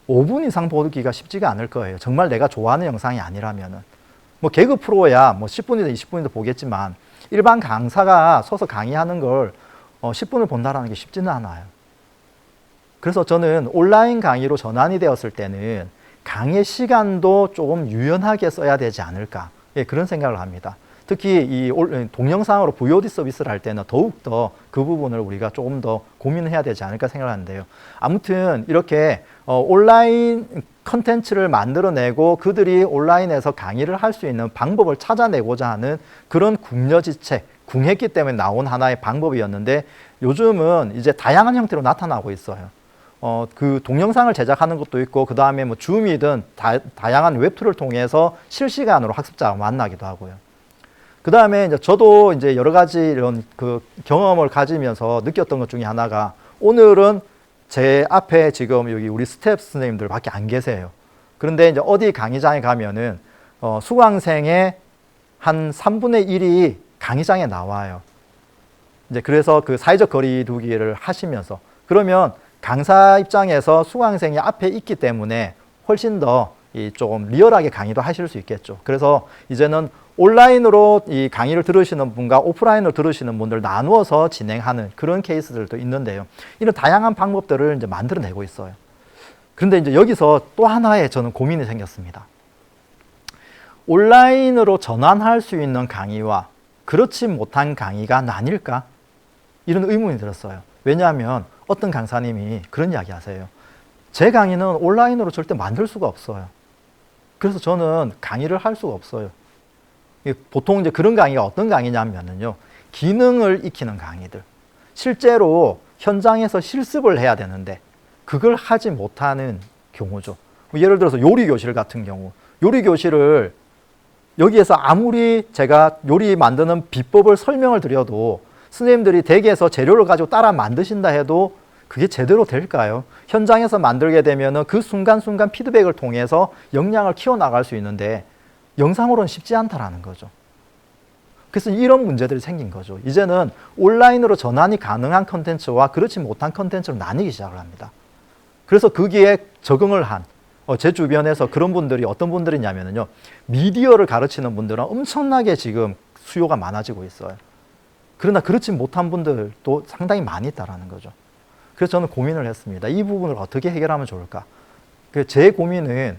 5분 이상 보기가 쉽지가 않을 거예요. 정말 내가 좋아하는 영상이 아니라면은. 뭐 개그 프로야 뭐 10분이든 20분이든 보겠지만 일반 강사가 서서 강의하는 걸 10분을 본다라는 게 쉽지는 않아요. 그래서 저는 온라인 강의로 전환이 되었을 때는 강의 시간도 조금 유연하게 써야 되지 않을까. 그런 생각을 합니다. 특히 이 동영상으로 VOD 서비스를 할 때는 더욱더 그 부분을 우리가 조금 더 고민을 해야 되지 않을까 생각하는데요. 아무튼 이렇게 온라인 컨텐츠를 만들어내고 그들이 온라인에서 강의를 할 수 있는 방법을 찾아내고자 하는 그런 궁여지책, 궁했기 때문에 나온 하나의 방법이었는데 요즘은 이제 다양한 형태로 나타나고 있어요. 그 동영상을 제작하는 것도 있고 그 다음에 뭐 줌이든 다양한 웹툴을 통해서 실시간으로 학습자가 만나기도 하고요. 그 다음에 이제 저도 이제 여러 가지 이런 그 경험을 가지면서 느꼈던 것 중에 하나가 오늘은 제 앞에 지금 여기 우리 스텝 선생님들 밖에 안 계세요. 그런데 이제 어디 강의장에 가면은 수강생의 한 3분의 1이 강의장에 나와요. 이제 그래서 그 사회적 거리두기를 하시면서 그러면 강사 입장에서 수강생이 앞에 있기 때문에 훨씬 더 좀 리얼하게 강의도 하실 수 있겠죠. 그래서 이제는 온라인으로 이 강의를 들으시는 분과 오프라인으로 들으시는 분들 나누어서 진행하는 그런 케이스들도 있는데요. 이런 다양한 방법들을 이제 만들어내고 있어요. 그런데 이제 여기서 또 하나의 저는 고민이 생겼습니다. 온라인으로 전환할 수 있는 강의와 그렇지 못한 강의가 나뉠까? 이런 의문이 들었어요. 왜냐하면 어떤 강사님이 그런 이야기 하세요. 제 강의는 온라인으로 절대 만들 수가 없어요. 그래서 저는 강의를 할 수가 없어요. 보통 이제 그런 강의가 어떤 강의냐면요. 기능을 익히는 강의들. 실제로 현장에서 실습을 해야 되는데 그걸 하지 못하는 경우죠. 예를 들어서 요리 교실 같은 경우. 요리 교실을 여기에서 아무리 제가 요리 만드는 비법을 설명을 드려도 선생님들이 댁에서 재료를 가지고 따라 만드신다 해도 그게 제대로 될까요? 현장에서 만들게 되면은 그 순간순간 피드백을 통해서 역량을 키워나갈 수 있는데 영상으로는 쉽지 않다라는 거죠. 그래서 이런 문제들이 생긴 거죠. 이제는 온라인으로 전환이 가능한 컨텐츠와 그렇지 못한 컨텐츠로 나뉘기 시작을 합니다. 그래서 거기에 적응을 한 제 주변에서 그런 분들이 어떤 분들이냐면요. 미디어를 가르치는 분들은 엄청나게 지금 수요가 많아지고 있어요. 그러나 그렇지 못한 분들도 상당히 많이 있다라는 거죠. 그래서 저는 고민을 했습니다. 이 부분을 어떻게 해결하면 좋을까? 제 고민은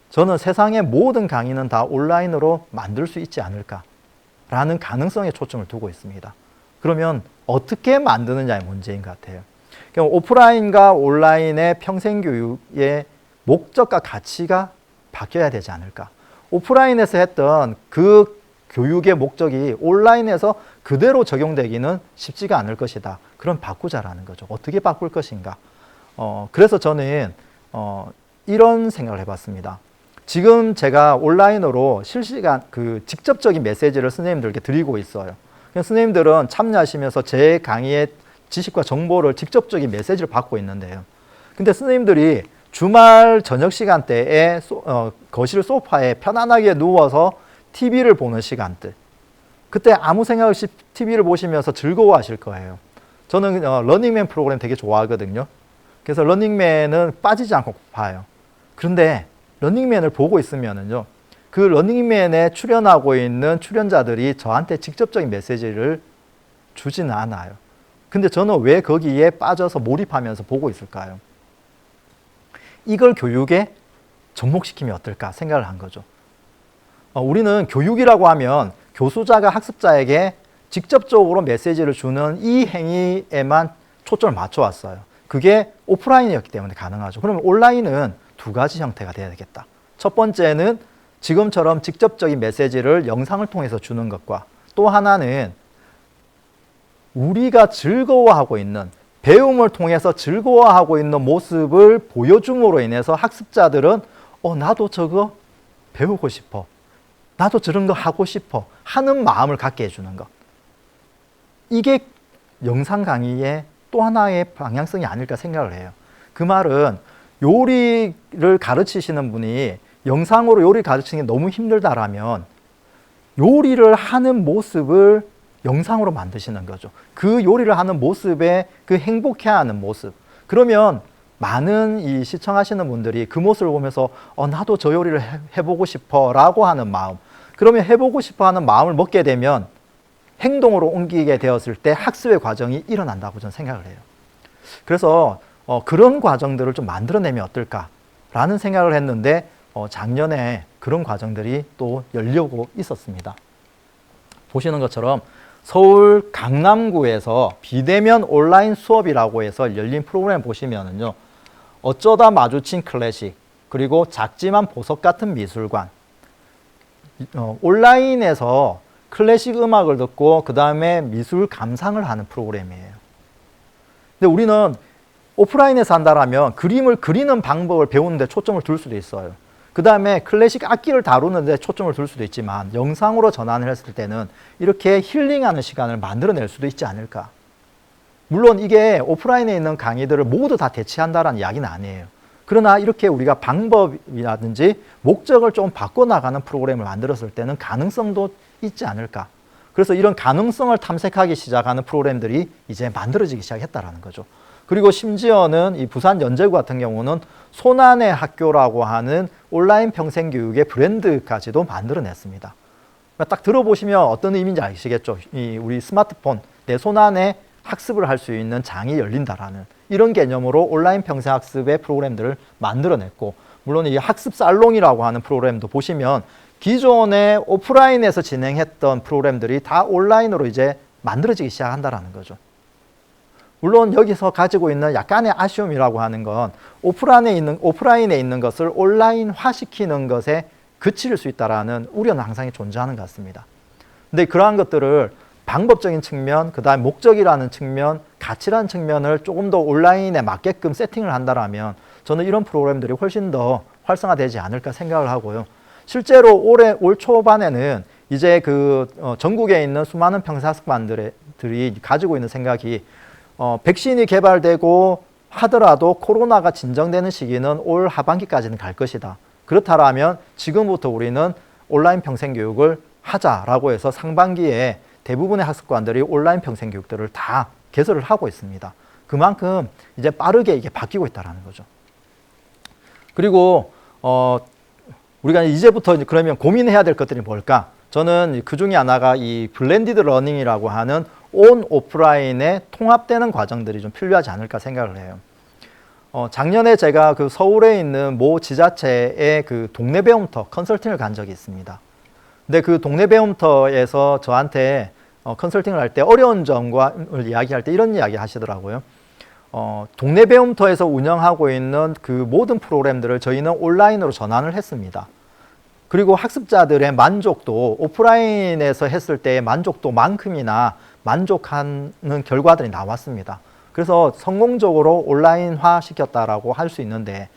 저는 세상의 모든 강의는 다 온라인으로 만들 수 있지 않을까라는 가능성에 초점을 두고 있습니다. 그러면 어떻게 만드느냐의 문제인 것 같아요. 그럼 오프라인과 온라인의 평생교육의 목적과 가치가 바뀌어야 되지 않을까. 오프라인에서 했던 그 교육의 목적이 온라인에서 그대로 적용되기는 쉽지가 않을 것이다. 그럼 바꾸자라는 거죠. 어떻게 바꿀 것인가. 그래서 저는 이런 생각을 해봤습니다. 지금 제가 온라인으로 실시간 직접적인 메시지를 선생님들께 드리고 있어요. 선생님들은 참여하시면서 제 강의의 지식과 정보를 직접적인 메시지를 받고 있는데요. 근데 선생님들이 주말 저녁 시간대에 거실 소파에 편안하게 누워서 TV를 보는 시간대, 그때 아무 생각 없이 TV를 보시면서 즐거워하실 거예요. 저는 러닝맨 프로그램 되게 좋아하거든요. 그래서 러닝맨은 빠지지 않고 봐요. 그런데 러닝맨을 보고 있으면은요, 그 러닝맨에 출연하고 있는 출연자들이 저한테 직접적인 메시지를 주지는 않아요. 근데 저는 왜 거기에 빠져서 몰입하면서 보고 있을까요? 이걸 교육에 접목시키면 어떨까 생각을 한 거죠. 우리는 교육이라고 하면 교수자가 학습자에게 직접적으로 메시지를 주는 이 행위에만 초점을 맞춰왔어요. 그게 오프라인이었기 때문에 가능하죠. 그러면 온라인은 두 가지 형태가 돼야 되겠다. 첫 번째는 지금처럼 직접적인 메시지를 영상을 통해서 주는 것과, 또 하나는 우리가 즐거워하고 있는, 배움을 통해서 즐거워하고 있는 모습을 보여줌으로 인해서 학습자들은 나도 저거 배우고 싶어, 나도 저런 거 하고 싶어 하는 마음을 갖게 해주는 것. 이게 영상 강의의 또 하나의 방향성이 아닐까 생각을 해요. 그 말은 요리를 가르치시는 분이 영상으로 요리 가르치는 게 너무 힘들다라면 요리를 하는 모습을 영상으로 만드시는 거죠. 그 요리를 하는 모습에 그 행복해하는 모습. 그러면 많은 이 시청하시는 분들이 그 모습을 보면서 나도 저 요리를 해보고 싶어 라고 하는 마음. 그러면 해보고 싶어 하는 마음을 먹게 되면 행동으로 옮기게 되었을 때 학습의 과정이 일어난다고 저는 생각을 해요. 그래서 그런 과정들을 좀 만들어내면 어떨까라는 생각을 했는데 작년에 그런 과정들이 또 열려고 있었습니다. 보시는 것처럼 서울 강남구에서 비대면 온라인 수업이라고 해서 열린 프로그램 보시면은요, 어쩌다 마주친 클래식, 그리고 작지만 보석 같은 미술관, 온라인에서 클래식 음악을 듣고 그 다음에 미술 감상을 하는 프로그램이에요. 근데 우리는 오프라인에서 한다라면 그림을 그리는 방법을 배우는 데 초점을 둘 수도 있어요. 그 다음에 클래식 악기를 다루는 데 초점을 둘 수도 있지만 영상으로 전환을 했을 때는 이렇게 힐링하는 시간을 만들어낼 수도 있지 않을까. 물론 이게 오프라인에 있는 강의들을 모두 다 대체한다라는 이야기는 아니에요. 그러나 이렇게 우리가 방법이라든지 목적을 좀 바꿔나가는 프로그램을 만들었을 때는 가능성도 있지 않을까. 그래서 이런 가능성을 탐색하기 시작하는 프로그램들이 이제 만들어지기 시작했다라는 거죠. 그리고 심지어는 이 부산 연제구 같은 경우는 손안의 학교라고 하는 온라인 평생교육의 브랜드까지도 만들어냈습니다. 딱 들어보시면 어떤 의미인지 아시겠죠? 우리 스마트폰, 내 손안에 학습을 할 수 있는 장이 열린다라는 이런 개념으로 온라인 평생학습의 프로그램들을 만들어냈고, 물론 이 학습 살롱이라고 하는 프로그램도 보시면 기존에 오프라인에서 진행했던 프로그램들이 다 온라인으로 이제 만들어지기 시작한다라는 거죠. 물론 여기서 가지고 있는 약간의 아쉬움이라고 하는 건 오프라인에 있는 것을 온라인화 시키는 것에 그칠 수 있다라는 우려는 항상 존재하는 것 같습니다. 근데 그러한 것들을 방법적인 측면, 그 다음 목적이라는 측면, 가치라는 측면을 조금 더 온라인에 맞게끔 세팅을 한다라면 저는 이런 프로그램들이 훨씬 더 활성화되지 않을까 생각을 하고요. 실제로 올 초반에는 이제 전국에 있는 수많은 평생학습관들이 가지고 있는 생각이 백신이 개발되고 하더라도 코로나가 진정되는 시기는 올 하반기까지는 갈 것이다. 그렇다면 지금부터 우리는 온라인 평생교육을 하자라고 해서 상반기에 대부분의 학습관들이 온라인 평생교육들을 다 개설을 하고 있습니다. 그만큼 이제 빠르게 이게 바뀌고 있다는 거죠. 그리고 우리가 이제부터 그러면 고민해야 될 것들이 뭘까? 저는 그 중에 하나가 이 블렌디드 러닝이라고 하는 온 오프라인에 통합되는 과정들이 좀 필요하지 않을까 생각을 해요. 작년에 제가 그 서울에 있는 모 지자체의 그 동네 배움터 컨설팅을 간 적이 있습니다. 근데 그 동네 배움터에서 저한테 컨설팅을 할 때 어려운 점을 이야기할 때 이런 이야기 하시더라고요. 동네 배움터에서 운영하고 있는 그 모든 프로그램들을 저희는 온라인으로 전환을 했습니다. 그리고 학습자들의 만족도 오프라인에서 했을 때의 만족도만큼이나 만족하는 결과들이 나왔습니다. 그래서 성공적으로 온라인화 시켰다라고 할 수 있는데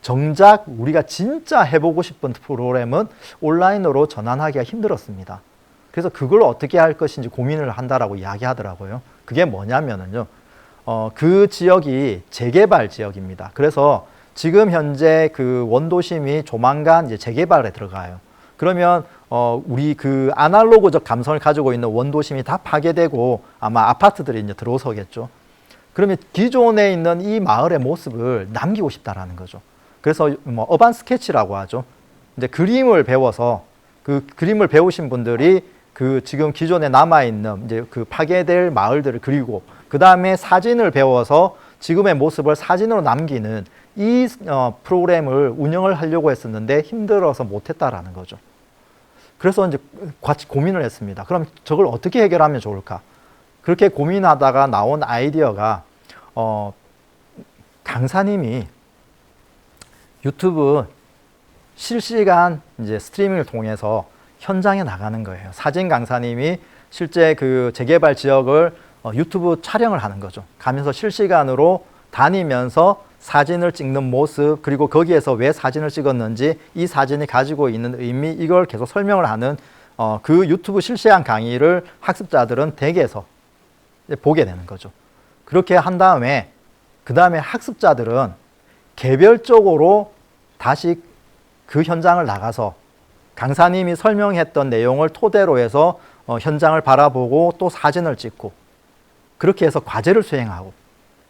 정작 우리가 진짜 해보고 싶은 프로그램은 온라인으로 전환하기가 힘들었습니다. 그래서 그걸 어떻게 할 것인지 고민을 한다라고 이야기하더라고요. 그게 뭐냐면은요, 그 지역이 재개발 지역입니다. 그래서 지금 현재 그 원도심이 조만간 이제 재개발에 들어가요. 그러면 우리 그 아날로그적 감성을 가지고 있는 원도심이 다 파괴되고 아마 아파트들이 이제 들어서겠죠. 그러면 기존에 있는 이 마을의 모습을 남기고 싶다라는 거죠. 그래서 뭐 어반 스케치라고 하죠. 이제 그림을 배워서 그 그림을 배우신 분들이 그 지금 기존에 남아 있는 이제 그 파괴될 마을들을 그리고 그 다음에 사진을 배워서 지금의 모습을 사진으로 남기는 이 프로그램을 운영을 하려고 했었는데 힘들어서 못했다라는 거죠. 그래서 이제 같이 고민을 했습니다. 그럼 저걸 어떻게 해결하면 좋을까? 그렇게 고민하다가 나온 아이디어가 강사님이 유튜브 실시간 이제 스트리밍을 통해서 현장에 나가는 거예요. 사진 강사님이 실제 그 재개발 지역을 유튜브 촬영을 하는 거죠. 가면서 실시간으로 다니면서 사진을 찍는 모습, 그리고 거기에서 왜 사진을 찍었는지, 이 사진이 가지고 있는 의미, 이걸 계속 설명을 하는 그 유튜브 실시간 강의를 학습자들은 댁에서 보게 되는 거죠. 그렇게 한 다음에 그 다음에 학습자들은 개별적으로 다시 그 현장을 나가서 강사님이 설명했던 내용을 토대로 해서 현장을 바라보고 또 사진을 찍고 그렇게 해서 과제를 수행하고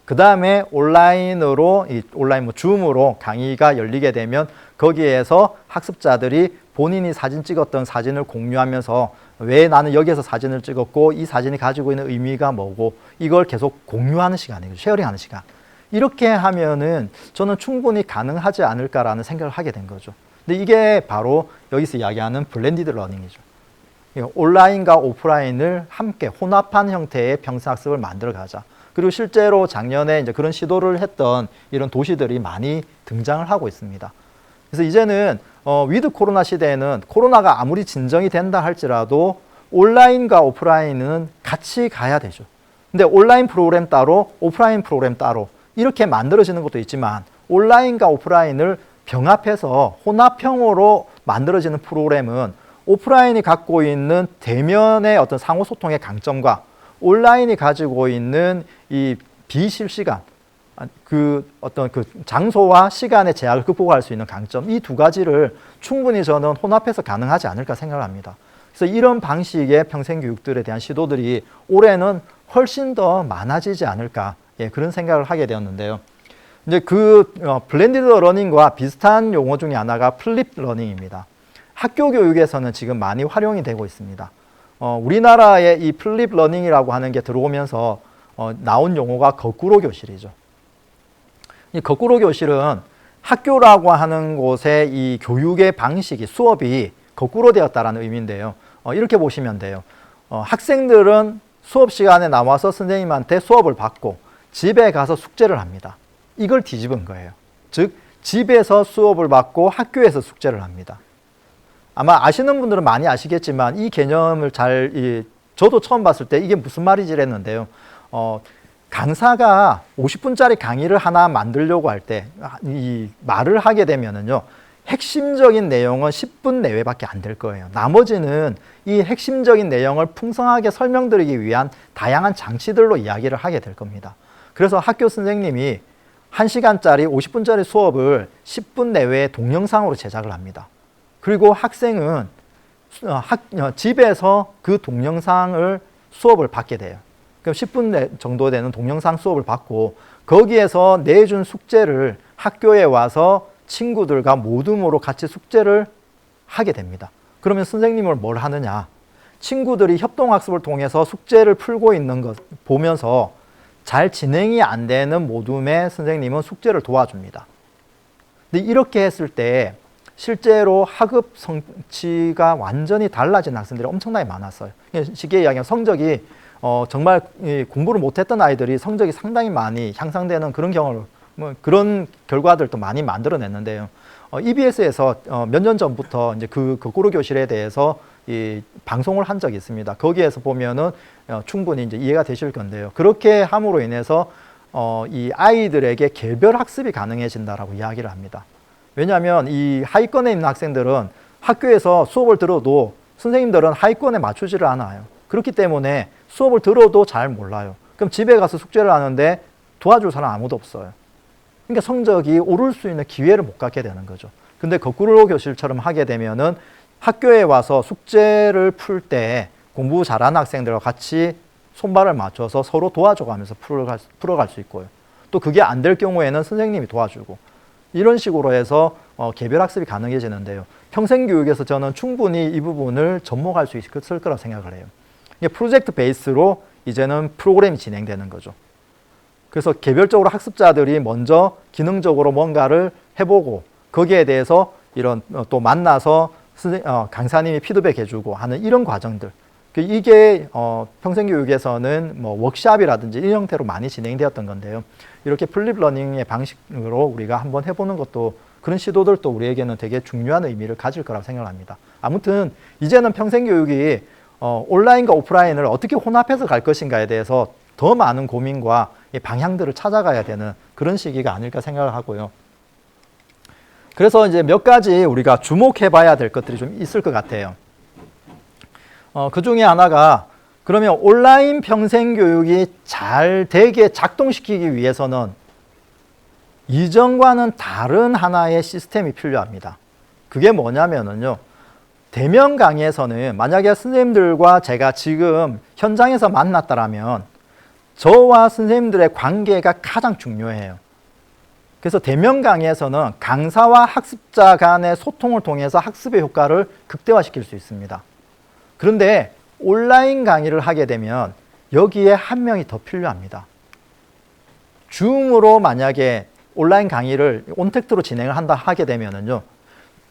그 다음에 온라인으로 온라인 뭐 줌으로 강의가 열리게 되면 거기에서 학습자들이 본인이 사진 찍었던 사진을 공유하면서 왜 나는 여기에서 사진을 찍었고 이 사진이 가지고 있는 의미가 뭐고 이걸 계속 공유하는 시간이에요. 쉐어링하는 시간. 이렇게 하면은 저는 충분히 가능하지 않을까라는 생각을 하게 된 거죠. 근데 이게 바로 여기서 이야기하는 블렌디드 러닝이죠. 온라인과 오프라인을 함께 혼합한 형태의 평생학습을 만들어 가자. 그리고 실제로 작년에 이제 그런 시도를 했던 이런 도시들이 많이 등장을 하고 있습니다. 그래서 이제는 위드 코로나 시대에는 코로나가 아무리 진정이 된다 할지라도 온라인과 오프라인은 같이 가야 되죠. 근데 온라인 프로그램 따로 오프라인 프로그램 따로 이렇게 만들어지는 것도 있지만 온라인과 오프라인을 병합해서 혼합형으로 만들어지는 프로그램은 오프라인이 갖고 있는 대면의 어떤 상호소통의 강점과 온라인이 가지고 있는 이 비실시간, 그 어떤 그 장소와 시간의 제약을 극복할 수 있는 강점, 이 두 가지를 충분히 저는 혼합해서 가능하지 않을까 생각을 합니다. 그래서 이런 방식의 평생교육들에 대한 시도들이 올해는 훨씬 더 많아지지 않을까, 그런 생각을 하게 되었는데요. 이제 그 블렌디드 러닝과 비슷한 용어 중에 하나가 플립 러닝입니다. 학교 교육에서는 지금 많이 활용이 되고 있습니다. 우리나라에 이 플립 러닝이라고 하는 게 들어오면서 나온 용어가 거꾸로 교실이죠. 이 거꾸로 교실은 학교라고 하는 곳의 이 교육의 방식이 수업이 거꾸로 되었다라는 의미인데요. 이렇게 보시면 돼요. 학생들은 수업 시간에 나와서 선생님한테 수업을 받고 집에 가서 숙제를 합니다. 이걸 뒤집은 거예요. 즉 집에서 수업을 받고 학교에서 숙제를 합니다. 아마 아시는 분들은 많이 아시겠지만 이 개념을 저도 처음 봤을 때 이게 무슨 말이지 했는데요. 강사가 50분짜리 강의를 하나 만들려고 할 때 이 말을 하게 되면은요. 핵심적인 내용은 10분 내외밖에 안 될 거예요. 나머지는 이 핵심적인 내용을 풍성하게 설명드리기 위한 다양한 장치들로 이야기를 하게 될 겁니다. 그래서 학교 선생님이 1시간짜리 50분짜리 수업을 10분 내외에 동영상으로 제작을 합니다. 그리고 학생은 집에서 그 동영상을 수업을 받게 돼요. 그럼 10분 정도 되는 동영상 수업을 받고 거기에서 내준 숙제를 학교에 와서 친구들과 모둠으로 같이 숙제를 하게 됩니다. 그러면 선생님을 뭘 하느냐? 친구들이 협동학습을 통해서 숙제를 풀고 있는 것 보면서 잘 진행이 안 되는 모둠에 선생님은 숙제를 도와줍니다. 근데 이렇게 했을 때 실제로 학업 성취가 완전히 달라진 학생들이 엄청나게 많았어요. 쉽게 이야기하면 성적이 정말 공부를 못했던 아이들이 성적이 상당히 많이 향상되는 그런 경험을 그런 결과들도 많이 만들어냈는데요. EBS에서 몇 년 전부터 이제 그 거꾸로 교실에 대해서 이 방송을 한 적이 있습니다. 거기에서 보면은 충분히 이제 이해가 되실 건데요. 그렇게 함으로 인해서 이 아이들에게 개별 학습이 가능해진다라고 이야기를 합니다. 왜냐하면 이 하위권에 있는 학생들은 학교에서 수업을 들어도 선생님들은 하위권에 맞추지를 않아요. 그렇기 때문에 수업을 들어도 잘 몰라요. 그럼 집에 가서 숙제를 하는데 도와줄 사람 아무도 없어요. 그러니까 성적이 오를 수 있는 기회를 못 갖게 되는 거죠. 근데 거꾸로 교실처럼 하게 되면은 학교에 와서 숙제를 풀 때 공부 잘하는 학생들과 같이 손발을 맞춰서 서로 도와줘가면서 풀어갈 수 있고요. 또 그게 안 될 경우에는 선생님이 도와주고 이런 식으로 해서 개별 학습이 가능해지는데요. 평생교육에서 저는 충분히 이 부분을 접목할 수 있을 거라고 생각을 해요. 이게 프로젝트 베이스로 이제는 프로그램이 진행되는 거죠. 그래서 개별적으로 학습자들이 먼저 기능적으로 뭔가를 해보고 거기에 대해서 이런 또 만나서 강사님이 피드백 해주고 하는 이런 과정들. 이게 평생교육에서는 뭐 워크샵이라든지 이런 형태로 많이 진행되었던 건데요. 이렇게 플립 러닝의 방식으로 우리가 한번 해보는 것도 그런 시도들도 우리에게는 되게 중요한 의미를 가질 거라고 생각합니다. 아무튼 이제는 평생교육이 온라인과 오프라인을 어떻게 혼합해서 갈 것인가에 대해서 더 많은 고민과 방향들을 찾아가야 되는 그런 시기가 아닐까 생각을 하고요. 그래서 이제 몇 가지 우리가 주목해 봐야 될 것들이 좀 있을 것 같아요. 그 중에 하나가 그러면 온라인 평생교육이 잘 되게 작동시키기 위해서는 이전과는 다른 하나의 시스템이 필요합니다. 그게 뭐냐면요. 대면 강의에서는 만약에 선생님들과 제가 지금 현장에서 만났다라면 저와 선생님들의 관계가 가장 중요해요. 그래서 대면 강의에서는 강사와 학습자 간의 소통을 통해서 학습의 효과를 극대화시킬 수 있습니다. 그런데 온라인 강의를 하게 되면 여기에 한 명이 더 필요합니다. 줌으로 만약에 온라인 강의를 온택트로 진행을 하게 되면은요,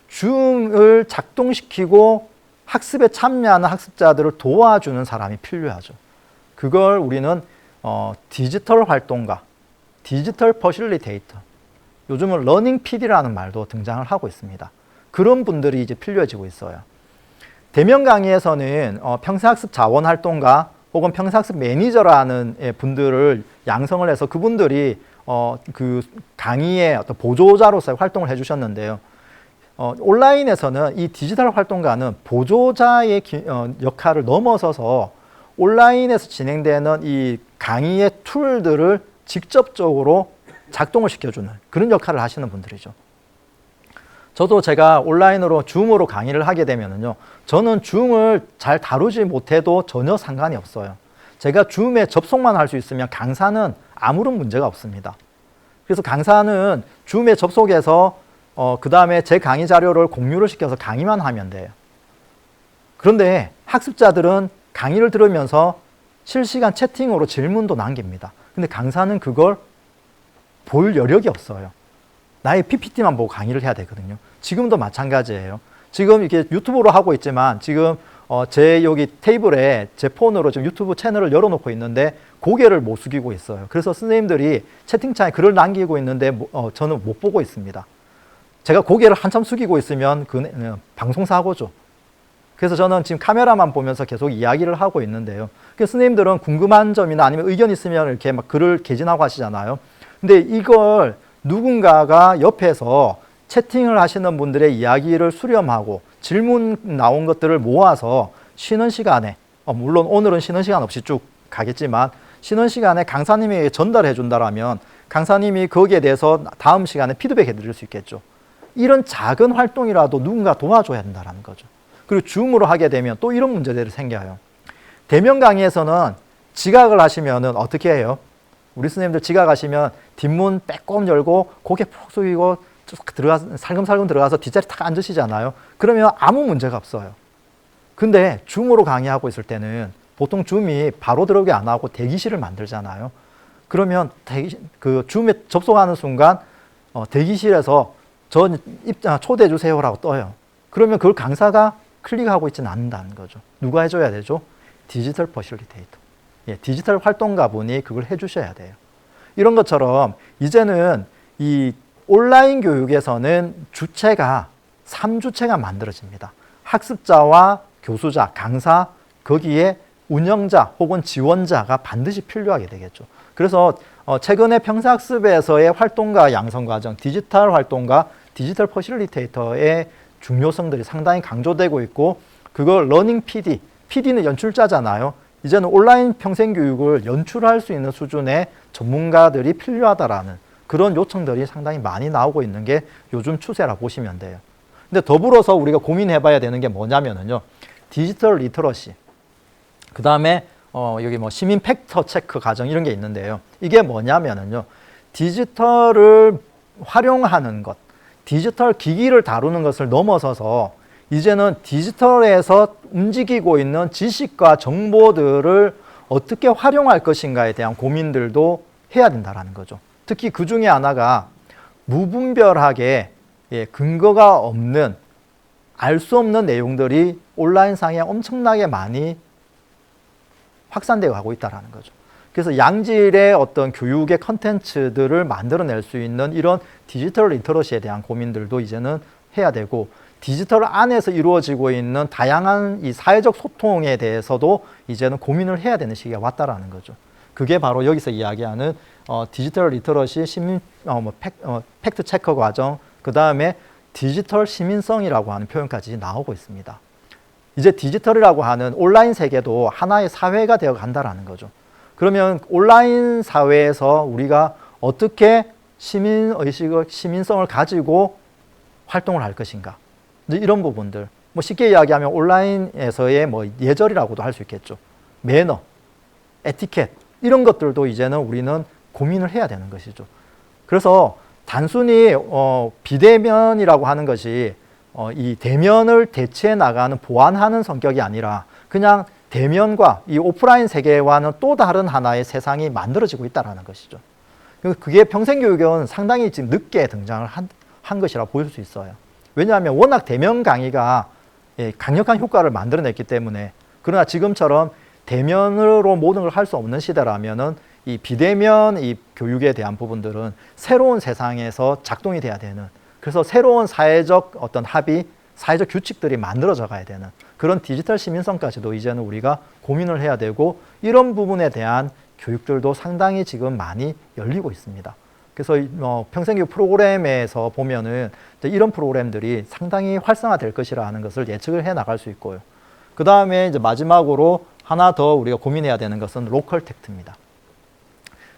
줌을 작동시키고 학습에 참여하는 학습자들을 도와주는 사람이 필요하죠. 그걸 우리는 디지털 활동가, 디지털 퍼실리테이터, 요즘은 러닝 PD라는 말도 등장을 하고 있습니다. 그런 분들이 이제 필요해지고 있어요. 대면 강의에서는 평생학습 자원활동가 혹은 평생학습 매니저라는 분들을 양성을 해서 그분들이 그 강의의 어떤 보조자로서의 활동을 해주셨는데요. 온라인에서는 이 디지털 활동가는 보조자의 역할을 넘어서서 온라인에서 진행되는 이 강의의 툴들을 직접적으로 작동을 시켜주는 그런 역할을 하시는 분들이죠. 저도 제가 온라인으로 줌으로 강의를 하게 되면요, 저는 줌을 잘 다루지 못해도 전혀 상관이 없어요. 제가 줌에 접속만 할 수 있으면 강사는 아무런 문제가 없습니다. 그래서 강사는 줌에 접속해서 그 다음에 제 강의 자료를 공유를 시켜서 강의만 하면 돼요. 그런데 학습자들은 강의를 들으면서 실시간 채팅으로 질문도 남깁니다. 근데 강사는 그걸 볼 여력이 없어요. 나의 PPT만 보고 강의를 해야 되거든요. 지금도 마찬가지예요. 지금 이렇게 유튜브로 하고 있지만 지금 제 여기 테이블에 제 폰으로 지금 유튜브 채널을 열어놓고 있는데 고개를 못 숙이고 있어요. 그래서 선생님들이 채팅창에 글을 남기고 있는데 저는 못 보고 있습니다. 제가 고개를 한참 숙이고 있으면 그 방송사고죠. 그래서 저는 지금 카메라만 보면서 계속 이야기를 하고 있는데요. 그래서 선생님들은 궁금한 점이나 아니면 의견 있으면 이렇게 막 글을 개진하고 하시잖아요. 근데 이걸 누군가가 옆에서 채팅을 하시는 분들의 이야기를 수렴하고 질문 나온 것들을 모아서 쉬는 시간에, 물론 오늘은 쉬는 시간 없이 쭉 가겠지만 쉬는 시간에 강사님에게 전달해 준다라면 강사님이 거기에 대해서 다음 시간에 피드백해 드릴 수 있겠죠. 이런 작은 활동이라도 누군가 도와줘야 된다는 거죠. 그리고 줌으로 하게 되면 또 이런 문제들이 생겨요. 대면 강의에서는 지각을 하시면은 어떻게 해요? 우리 선생님들 지각하시면 뒷문 빼꼼 열고 고개 푹 숙이고 살금살금 들어가서 뒷자리 탁 앉으시잖아요. 그러면 아무 문제가 없어요. 근데 줌으로 강의하고 있을 때는 보통 줌이 바로 들어오게 안 하고 대기실을 만들잖아요. 그러면 그 줌에 접속하는 순간 대기실에서 초대해 주세요라고 떠요. 그러면 그걸 강사가 클릭하고 있지는 않는다는 거죠. 누가 해줘야 되죠? 디지털 퍼실리테이터. 예, 디지털 활동가분이 그걸 해주셔야 돼요. 이런 것처럼 이제는 이 온라인 교육에서는 주체가 3주체가 만들어집니다. 학습자와 교수자, 강사, 거기에 운영자 혹은 지원자가 반드시 필요하게 되겠죠. 그래서 최근에 평생학습에서의 활동가 양성 과정, 디지털 활동가, 디지털 퍼실리테이터의 중요성들이 상당히 강조되고 있고, 그걸 러닝 PD, PD는 연출자잖아요. 이제는 온라인 평생교육을 연출할 수 있는 수준의 전문가들이 필요하다라는 그런 요청들이 상당히 많이 나오고 있는 게 요즘 추세라 보시면 돼요. 근데 더불어서 우리가 고민해봐야 되는 게 뭐냐면요, 디지털 리터러시, 그 다음에 여기 뭐 시민 팩터 체크 과정 이런 게 있는데요. 이게 뭐냐면요, 디지털을 활용하는 것, 디지털 기기를 다루는 것을 넘어서서 이제는 디지털에서 움직이고 있는 지식과 정보들을 어떻게 활용할 것인가에 대한 고민들도 해야 된다는 거죠. 특히 그 중에 하나가 무분별하게 근거가 없는, 알 수 없는 내용들이 온라인상에 엄청나게 많이 확산되어 가고 있다는 거죠. 그래서 양질의 어떤 교육의 컨텐츠들을 만들어낼 수 있는 이런 디지털 리터러시에 대한 고민들도 이제는 해야 되고, 디지털 안에서 이루어지고 있는 다양한 이 사회적 소통에 대해서도 이제는 고민을 해야 되는 시기가 왔다라는 거죠. 그게 바로 여기서 이야기하는 디지털 리터러시 팩트 체크 과정, 그 다음에 디지털 시민성이라고 하는 표현까지 나오고 있습니다. 이제 디지털이라고 하는 온라인 세계도 하나의 사회가 되어 간다라는 거죠. 그러면 온라인 사회에서 우리가 어떻게 시민의식을, 시민성을 가지고 활동을 할 것인가, 이런 부분들, 뭐 쉽게 이야기하면 온라인에서의 뭐 예절이라고도 할 수 있겠죠. 매너, 에티켓, 이런 것들도 이제는 우리는 고민을 해야 되는 것이죠. 그래서 단순히 비대면이라고 하는 것이 이 대면을 대체해 나가는, 보완하는 성격이 아니라 그냥 대면과 이 오프라인 세계와는 또 다른 하나의 세상이 만들어지고 있다는 것이죠. 그게 평생교육은 상당히 지금 늦게 등장을 한 것이라 보일 수 있어요. 왜냐하면 워낙 대면 강의가 강력한 효과를 만들어냈기 때문에. 그러나 지금처럼 대면으로 모든 걸 할 수 없는 시대라면은 이 비대면 이 교육에 대한 부분들은 새로운 세상에서 작동이 돼야 되는, 그래서 새로운 사회적 어떤 합의, 사회적 규칙들이 만들어져 가야 되는 그런 디지털 시민성까지도 이제는 우리가 고민을 해야 되고, 이런 부분에 대한 교육들도 상당히 지금 많이 열리고 있습니다. 그래서 평생교육 프로그램에서 보면은 이런 프로그램들이 상당히 활성화될 것이라 하는 것을 예측을 해 나갈 수 있고요. 그 다음에 이제 마지막으로 하나 더 우리가 고민해야 되는 것은 로컬 텍트입니다.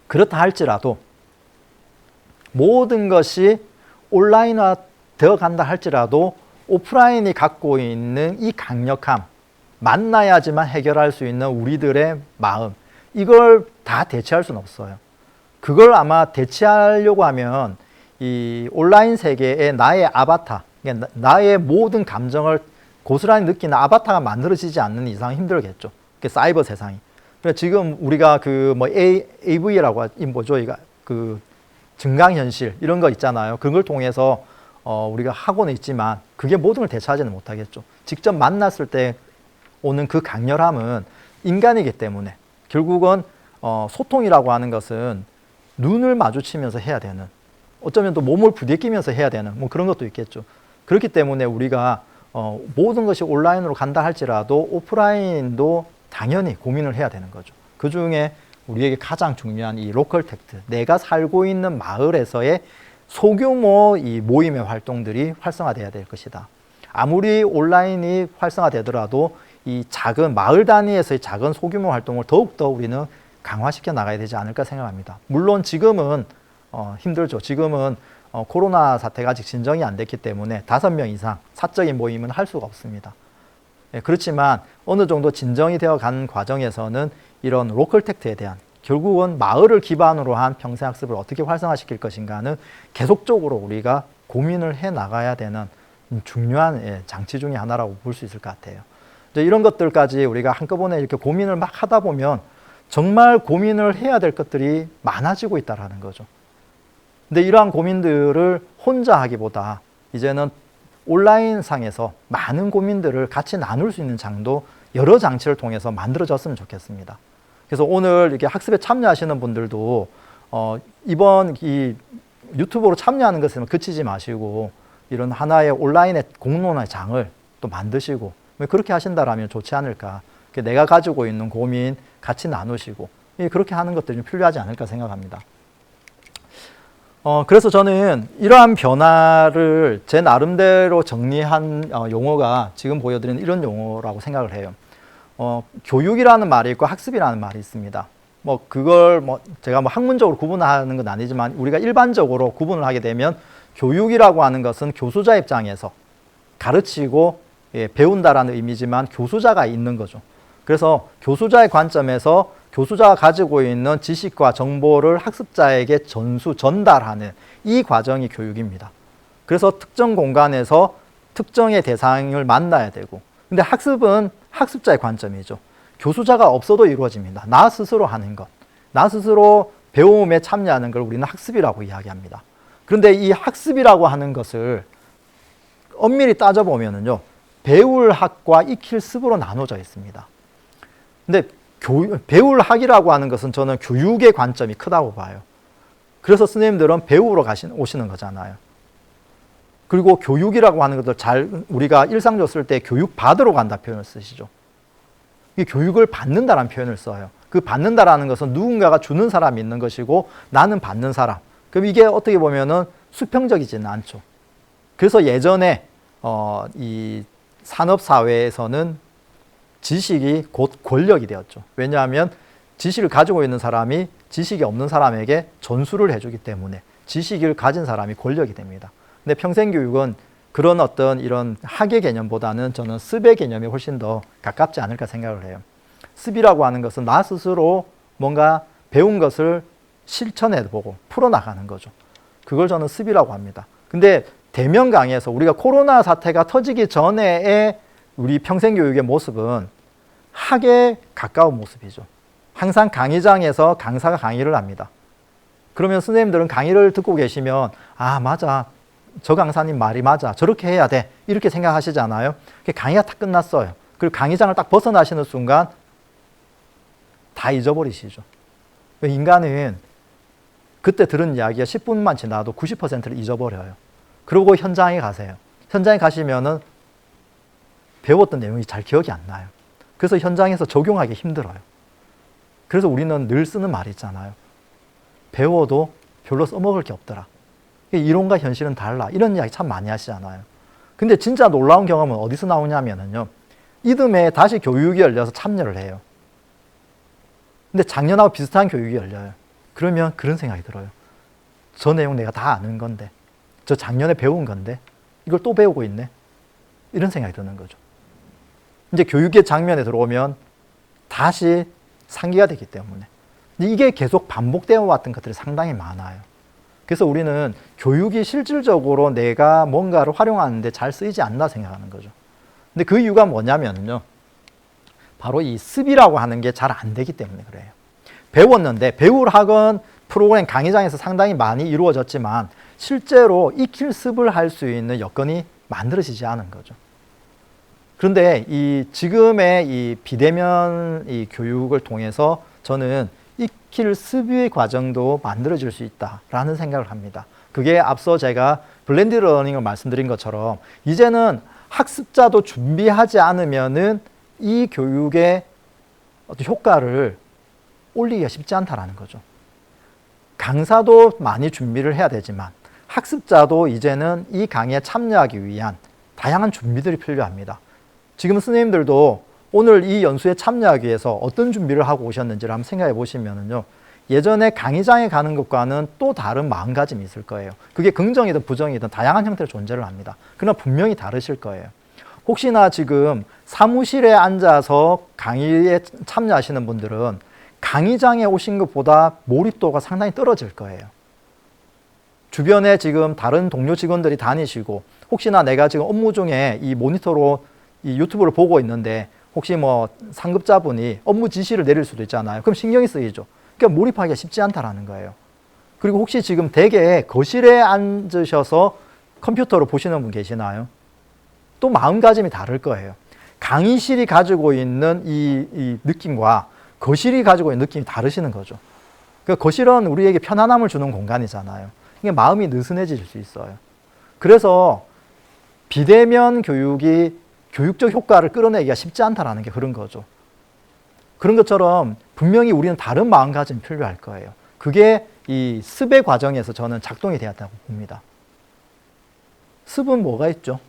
그렇다 할지라도 모든 것이 온라인화 되어 간다 할지라도 오프라인이 갖고 있는 이 강력함, 만나야지만 해결할 수 있는 우리들의 마음, 이걸 다 대체할 수는 없어요. 그걸 아마 대체하려고 하면 이 온라인 세계의 나의 아바타, 나의 모든 감정을 고스란히 느끼는 아바타가 만들어지지 않는 이상 힘들겠죠. 그 사이버 세상이. 그래서 지금 우리가 그 뭐 AV라고 뭐죠, 이거 그 증강현실 이런 거 있잖아요. 그런 걸 통해서 우리가 하고는 있지만 그게 모든 걸 대체하지는 못하겠죠. 직접 만났을 때 오는 그 강렬함은 인간이기 때문에 결국은 소통이라고 하는 것은 눈을 마주치면서 해야 되는, 어쩌면 또 몸을 부대끼면서 해야 되는 뭐 그런 것도 있겠죠. 그렇기 때문에 우리가 모든 것이 온라인으로 간다 할지라도 오프라인도 당연히 고민을 해야 되는 거죠. 그 중에 우리에게 가장 중요한 이 로컬 텍트, 내가 살고 있는 마을에서의 소규모 이 모임의 활동들이 활성화돼야 될 것이다. 아무리 온라인이 활성화되더라도 이 작은 마을 단위에서의 작은 소규모 활동을 더욱더 우리는 강화시켜 나가야 되지 않을까 생각합니다. 물론 지금은 힘들죠. 지금은 코로나 사태가 아직 진정이 안 됐기 때문에 5명 이상 사적인 모임은 할 수가 없습니다. 그렇지만 어느 정도 진정이 되어 간 과정에서는 이런 로컬 텍트에 대한, 결국은 마을을 기반으로 한 평생학습을 어떻게 활성화시킬 것인가는 계속적으로 우리가 고민을 해 나가야 되는 중요한 장치 중에 하나라고 볼 수 있을 것 같아요. 이제 이런 것들까지 우리가 한꺼번에 이렇게 고민을 막 하다 보면 정말 고민을 해야 될 것들이 많아지고 있다는 거죠. 근데 이러한 고민들을 혼자 하기보다 이제는 온라인상에서 많은 고민들을 같이 나눌 수 있는 장도 여러 장치를 통해서 만들어졌으면 좋겠습니다. 그래서 오늘 이렇게 학습에 참여하시는 분들도 이번 이 유튜브로 참여하는 것에만 그치지 마시고 이런 하나의 온라인의 공론의 장을 또 만드시고 그렇게 하신다라면 좋지 않을까. 내가 가지고 있는 고민 같이 나누시고 그렇게 하는 것들이 좀 필요하지 않을까 생각합니다. 그래서 저는 이러한 변화를 제 나름대로 정리한 용어가 지금 보여드리는 이런 용어라고 생각을 해요. 교육이라는 말이 있고 학습이라는 말이 있습니다. 그걸 제가 학문적으로 구분하는 건 아니지만 우리가 일반적으로 구분을 하게 되면 교육이라고 하는 것은 교수자 입장에서 가르치고 배운다라는 의미지만 교수자가 있는 거죠. 그래서 교수자의 관점에서 교수자가 가지고 있는 지식과 정보를 학습자에게 전달하는 이 과정이 교육입니다. 그래서 특정 공간에서 특정의 대상을 만나야 되고, 근데 학습은 학습자의 관점이죠. 교수자가 없어도 이루어집니다. 나 스스로 하는 것, 나 스스로 배움에 참여하는 걸 우리는 학습이라고 이야기합니다. 그런데 이 학습이라고 하는 것을 엄밀히 따져보면요, 배울 학과 익힐 습으로 나눠져 있습니다. 근데 배울 학이라고 하는 것은 저는 교육의 관점이 크다고 봐요. 그래서 선생님들은 배우러 오시는 거잖아요. 그리고 교육이라고 하는 것도 우리가 일상적으로 쓸 때 교육 받으러 간다 표현을 쓰시죠. 이 교육을 받는다라는 표현을 써요. 그 받는다라는 것은 누군가가 주는 사람이 있는 것이고 나는 받는 사람. 그럼 이게 어떻게 보면은 수평적이지는 않죠. 그래서 예전에 이 산업사회에서는 지식이 곧 권력이 되었죠. 왜냐하면 지식을 가지고 있는 사람이 지식이 없는 사람에게 전수를 해주기 때문에 지식을 가진 사람이 권력이 됩니다. 근데 평생교육은 그런 어떤 이런 학의 개념보다는 저는 습의 개념이 훨씬 더 가깝지 않을까 생각을 해요. 습이라고 하는 것은 나 스스로 뭔가 배운 것을 실천해보고 풀어나가는 거죠. 그걸 저는 습이라고 합니다. 근데 대면 강의에서 우리가 코로나 사태가 터지기 전에의 우리 평생교육의 모습은 학에 가까운 모습이죠. 항상 강의장에서 강사가 강의를 합니다. 그러면 선생님들은 강의를 듣고 계시면 아 맞아, 저 강사님 말이 맞아, 저렇게 해야 돼, 이렇게 생각하시잖아요. 강의가 딱 끝났어요. 그리고 강의장을 딱 벗어나시는 순간 다 잊어버리시죠. 인간은 그때 들은 이야기가 10분만 지나도 90%를 잊어버려요. 그리고 현장에 가세요. 현장에 가시면은 배웠던 내용이 잘 기억이 안 나요. 그래서 현장에서 적용하기 힘들어요. 그래서 우리는 늘 쓰는 말이 있잖아요. 배워도 별로 써먹을 게 없더라. 이론과 현실은 달라. 이런 이야기 참 많이 하시잖아요. 근데 진짜 놀라운 경험은 어디서 나오냐면요. 이듬해 다시 교육이 열려서 참여를 해요. 근데 작년하고 비슷한 교육이 열려요. 그러면 그런 생각이 들어요. 저 내용 내가 다 아는 건데, 저 작년에 배운 건데 이걸 또 배우고 있네. 이런 생각이 드는 거죠. 이제 교육의 장면에 들어오면 다시 상기가 되기 때문에. 이게 계속 반복되어 왔던 것들이 상당히 많아요. 그래서 우리는 교육이 실질적으로 내가 뭔가를 활용하는데 잘 쓰이지 않나 생각하는 거죠. 근데 그 이유가 뭐냐면요. 바로 이 습이라고 하는 게 잘 안 되기 때문에 그래요. 배웠는데 배울 학은 프로그램 강의장에서 상당히 많이 이루어졌지만 실제로 익힐 습을 할 수 있는 여건이 만들어지지 않은 거죠. 그런데 이 지금의 이 비대면 이 교육을 통해서 저는 익힐 습의 과정도 만들어질 수 있다라는 생각을 합니다. 그게 앞서 제가 블렌디드 러닝을 말씀드린 것처럼 이제는 학습자도 준비하지 않으면은 이 교육의 어떤 효과를 올리기가 쉽지 않다라는 거죠. 강사도 많이 준비를 해야 되지만 학습자도 이제는 이 강의에 참여하기 위한 다양한 준비들이 필요합니다. 지금 선생님들도 오늘 이 연수에 참여하기 위해서 어떤 준비를 하고 오셨는지를 한번 생각해 보시면요. 예전에 강의장에 가는 것과는 또 다른 마음가짐이 있을 거예요. 그게 긍정이든 부정이든 다양한 형태로 존재를 합니다. 그러나 분명히 다르실 거예요. 혹시나 지금 사무실에 앉아서 강의에 참여하시는 분들은 강의장에 오신 것보다 몰입도가 상당히 떨어질 거예요. 주변에 지금 다른 동료 직원들이 다니시고 혹시나 내가 지금 업무 중에 이 모니터로 이 유튜브를 보고 있는데 혹시 뭐 상급자분이 업무 지시를 내릴 수도 있잖아요. 그럼 신경이 쓰이죠. 그러니까 몰입하기가 쉽지 않다라는 거예요. 그리고 혹시 지금 댁에 거실에 앉으셔서 컴퓨터로 보시는 분 계시나요? 또 마음가짐이 다를 거예요. 강의실이 가지고 있는 이 느낌과 거실이 가지고 있는 느낌이 다르시는 거죠. 그 거실은 우리에게 편안함을 주는 공간이잖아요. 이게 마음이 느슨해질 수 있어요. 그래서 비대면 교육이 교육적 효과를 끌어내기가 쉽지 않다라는 게 그런 거죠. 그런 것처럼 분명히 우리는 다른 마음가짐이 필요할 거예요. 그게 이 습의 과정에서 저는 작동이 되었다고 봅니다. 습은 뭐가 있죠?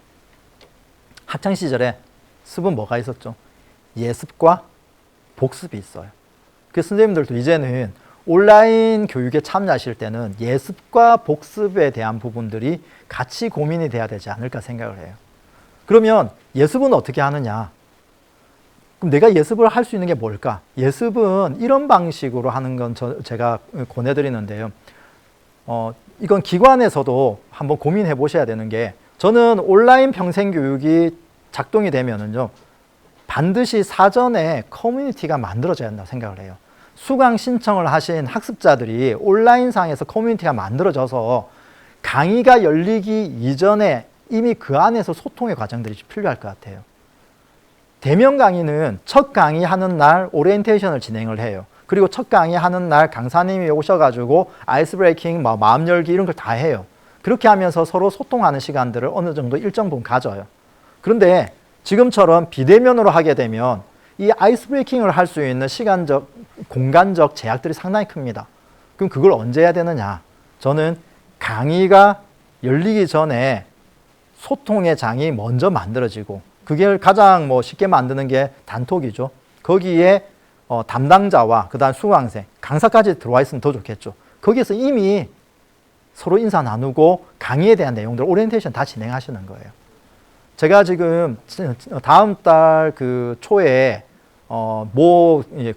학창시절에 습은 뭐가 있었죠? 예습과 복습이 있어요. 그래서 선생님들도 이제는 온라인 교육에 참여하실 때는 예습과 복습에 대한 부분들이 같이 고민이 돼야 되지 않을까 생각을 해요. 그러면 예습은 어떻게 하느냐? 그럼 내가 예습을 할 수 있는 게 뭘까? 예습은 이런 방식으로 하는 건 제가 권해드리는데요. 이건 기관에서도 한번 고민해 보셔야 되는 게, 저는 온라인 평생교육이 작동이 되면은요, 반드시 사전에 커뮤니티가 만들어져야 한다고 생각을 해요. 수강 신청을 하신 학습자들이 온라인상에서 커뮤니티가 만들어져서 강의가 열리기 이전에 이미 그 안에서 소통의 과정들이 필요할 것 같아요. 대면 강의는 첫 강의하는 날 오리엔테이션을 진행을 해요. 그리고 첫 강의하는 날 강사님이 오셔가지고 아이스 브레이킹, 마음 열기 이런 걸 다 해요. 그렇게 하면서 서로 소통하는 시간들을 어느 정도 일정 부분 가져요. 그런데 지금처럼 비대면으로 하게 되면 이 아이스 브레이킹을 할 수 있는 시간적, 공간적 제약들이 상당히 큽니다. 그럼 그걸 언제 해야 되느냐? 저는 강의가 열리기 전에 소통의 장이 먼저 만들어지고, 그게 가장 쉽게 만드는 게 단톡이죠. 거기에 담당자와 그다음 수강생, 강사까지 들어와 있으면 더 좋겠죠. 거기에서 이미 서로 인사 나누고 강의에 대한 내용들 오리엔테이션 다 진행하시는 거예요. 제가 지금 다음 달 그 초에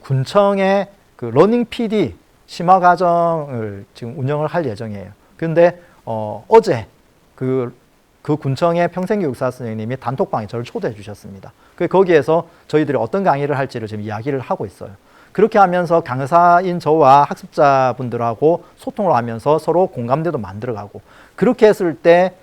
군청의 그 러닝 PD 심화 과정을 지금 운영을 할 예정이에요. 그런데 어제 그 군청의 평생교육사 선생님이 단톡방에 저를 초대해 주셨습니다. 거기에서 저희들이 어떤 강의를 할지를 지금 이야기를 하고 있어요. 그렇게 하면서 강사인 저와 학습자분들하고 소통을 하면서 서로 공감대도 만들어가고, 그렇게 했을 때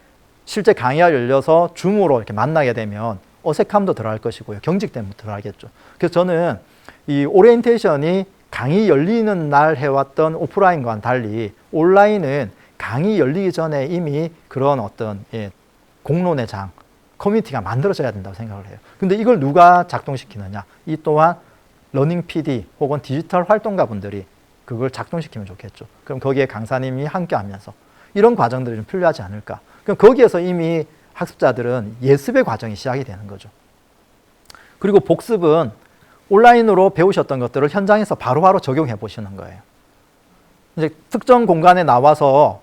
실제 강의가 열려서 줌으로 이렇게 만나게 되면 어색함도 덜할 것이고요. 경직됨도 덜하겠죠. 그래서 저는 이 오리엔테이션이 강의 열리는 날 해왔던 오프라인과는 달리 온라인은 강의 열리기 전에 이미 그런 어떤 공론의 장, 커뮤니티가 만들어져야 된다고 생각을 해요. 근데 이걸 누가 작동시키느냐? 이 또한 러닝 PD 혹은 디지털 활동가분들이 그걸 작동시키면 좋겠죠. 그럼 거기에 강사님이 함께 하면서 이런 과정들이 좀 필요하지 않을까. 그럼 거기에서 이미 학습자들은 예습의 과정이 시작이 되는 거죠. 그리고 복습은 온라인으로 배우셨던 것들을 현장에서 바로바로 적용해 보시는 거예요. 이제 특정 공간에 나와서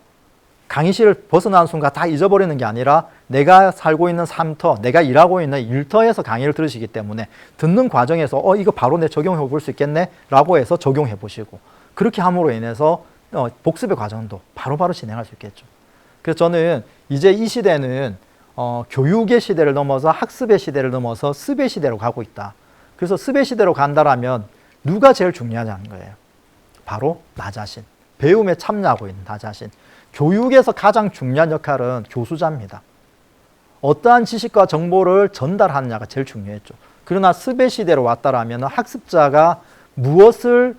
강의실을 벗어나는 순간 다 잊어버리는 게 아니라 내가 살고 있는 삶터, 내가 일하고 있는 일터에서 강의를 들으시기 때문에 듣는 과정에서 이거 바로 내 적용해 볼 수 있겠네 라고 해서 적용해 보시고, 그렇게 함으로 인해서 복습의 과정도 바로바로 진행할 수 있겠죠. 그래서 저는 이제 이 시대는 교육의 시대를 넘어서 학습의 시대를 넘어서 습의 시대로 가고 있다. 그래서 습의 시대로 간다라면 누가 제일 중요하냐는 거예요. 바로 나 자신. 배움에 참여하고 있는 나 자신. 교육에서 가장 중요한 역할은 교수자입니다. 어떠한 지식과 정보를 전달하느냐가 제일 중요했죠. 그러나 습의 시대로 왔다라면 학습자가 무엇을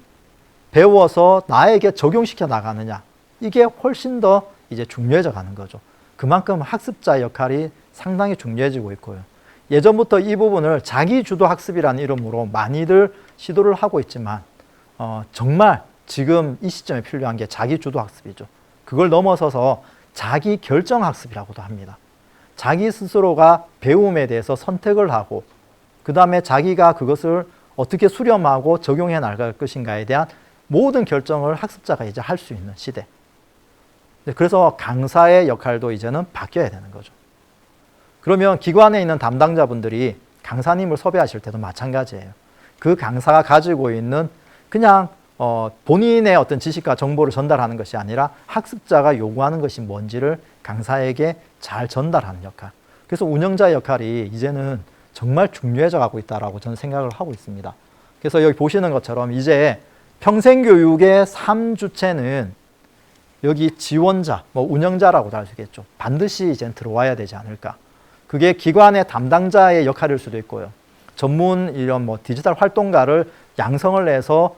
배워서 나에게 적용시켜 나가느냐, 이게 훨씬 더 이제 중요해져 가는 거죠. 그만큼 학습자의 역할이 상당히 중요해지고 있고요. 예전부터 이 부분을 자기주도 학습이라는 이름으로 많이들 시도를 하고 있지만 정말 지금 이 시점에 필요한 게 자기주도 학습이죠. 그걸 넘어서서 자기 결정 학습이라고도 합니다. 자기 스스로가 배움에 대해서 선택을 하고 그 다음에 자기가 그것을 어떻게 수렴하고 적용해 나갈 것인가에 대한 모든 결정을 학습자가 이제 할 수 있는 시대. 그래서 강사의 역할도 이제는 바뀌어야 되는 거죠. 그러면 기관에 있는 담당자분들이 강사님을 섭외하실 때도 마찬가지예요. 그 강사가 가지고 있는 그냥 본인의 어떤 지식과 정보를 전달하는 것이 아니라 학습자가 요구하는 것이 뭔지를 강사에게 잘 전달하는 역할. 그래서 운영자의 역할이 이제는 정말 중요해져 가고 있다라고 저는 생각을 하고 있습니다. 그래서 여기 보시는 것처럼 이제 평생교육의 3주체는 여기 지원자, 운영자라고도 할 수 있겠죠. 반드시 이제 들어와야 되지 않을까. 그게 기관의 담당자의 역할일 수도 있고요. 전문 이런 디지털 활동가를 양성을 해서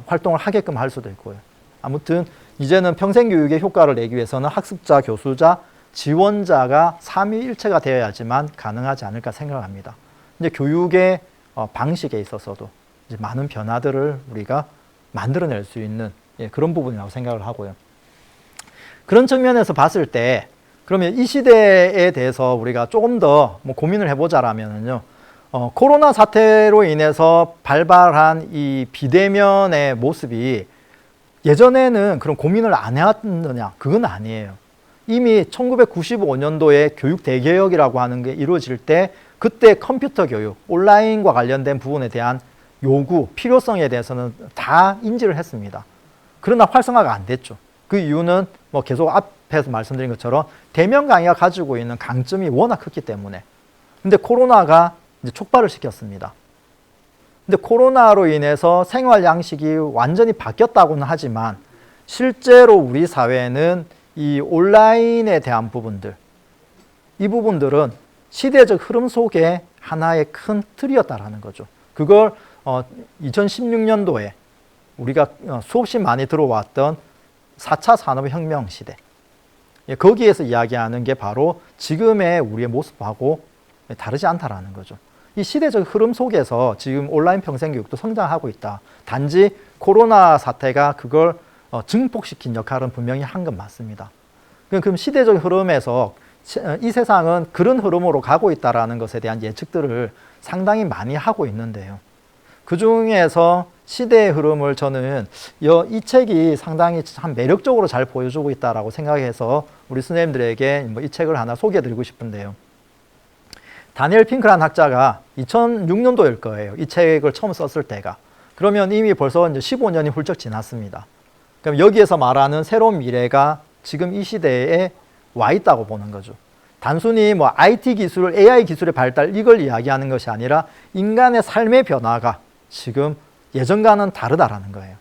활동을 하게끔 할 수도 있고요. 아무튼 이제는 평생교육의 효과를 내기 위해서는 학습자, 교수자, 지원자가 삼위일체가 되어야지만 가능하지 않을까 생각합니다. 이제 교육의 방식에 있어서도 이제 많은 변화들을 우리가 만들어낼 수 있는 그런 부분이라고 생각을 하고요. 그런 측면에서 봤을 때 그러면 이 시대에 대해서 우리가 조금 더 고민을 해보자라면요. 코로나 사태로 인해서 발발한 이 비대면의 모습이 예전에는 그런 고민을 안 해왔느냐? 그건 아니에요. 이미 1995년도에 교육 대개혁이라고 하는 게 이루어질 때 그때 컴퓨터 교육, 온라인과 관련된 부분에 대한 요구, 필요성에 대해서는 다 인지를 했습니다. 그러나 활성화가 안 됐죠. 그 이유는 계속 앞에서 말씀드린 것처럼 대면 강의가 가지고 있는 강점이 워낙 컸기 때문에. 근데 코로나가 이제 촉발을 시켰습니다. 근데 코로나로 인해서 생활 양식이 완전히 바뀌었다고는 하지만 실제로 우리 사회는 이 온라인에 대한 부분들, 이 부분들은 시대적 흐름 속에 하나의 큰 틀이었다라는 거죠. 그걸 2016년도에 우리가 수없이 많이 들어왔던 4차 산업혁명 시대, 거기에서 이야기하는 게 바로 지금의 우리의 모습하고 다르지 않다라는 거죠. 이 시대적 흐름 속에서 지금 온라인 평생교육도 성장하고 있다. 단지 코로나 사태가 그걸 증폭시킨 역할은 분명히 한 건 맞습니다. 그럼 시대적 흐름에서 이 세상은 그런 흐름으로 가고 있다는 것에 대한 예측들을 상당히 많이 하고 있는데요. 그 중에서 시대의 흐름을 저는 이 책이 상당히 참 매력적으로 잘 보여주고 있다고 생각해서 우리 선생님들에게 이 책을 하나 소개해드리고 싶은데요. 다니엘 핑크라는 학자가 2006년도일 거예요. 이 책을 처음 썼을 때가. 그러면 이미 벌써 이제 15년이 훌쩍 지났습니다. 그럼 여기에서 말하는 새로운 미래가 지금 이 시대에 와 있다고 보는 거죠. 단순히 IT 기술, AI 기술의 발달 이걸 이야기하는 것이 아니라 인간의 삶의 변화가 지금 예전과는 다르다라는 거예요.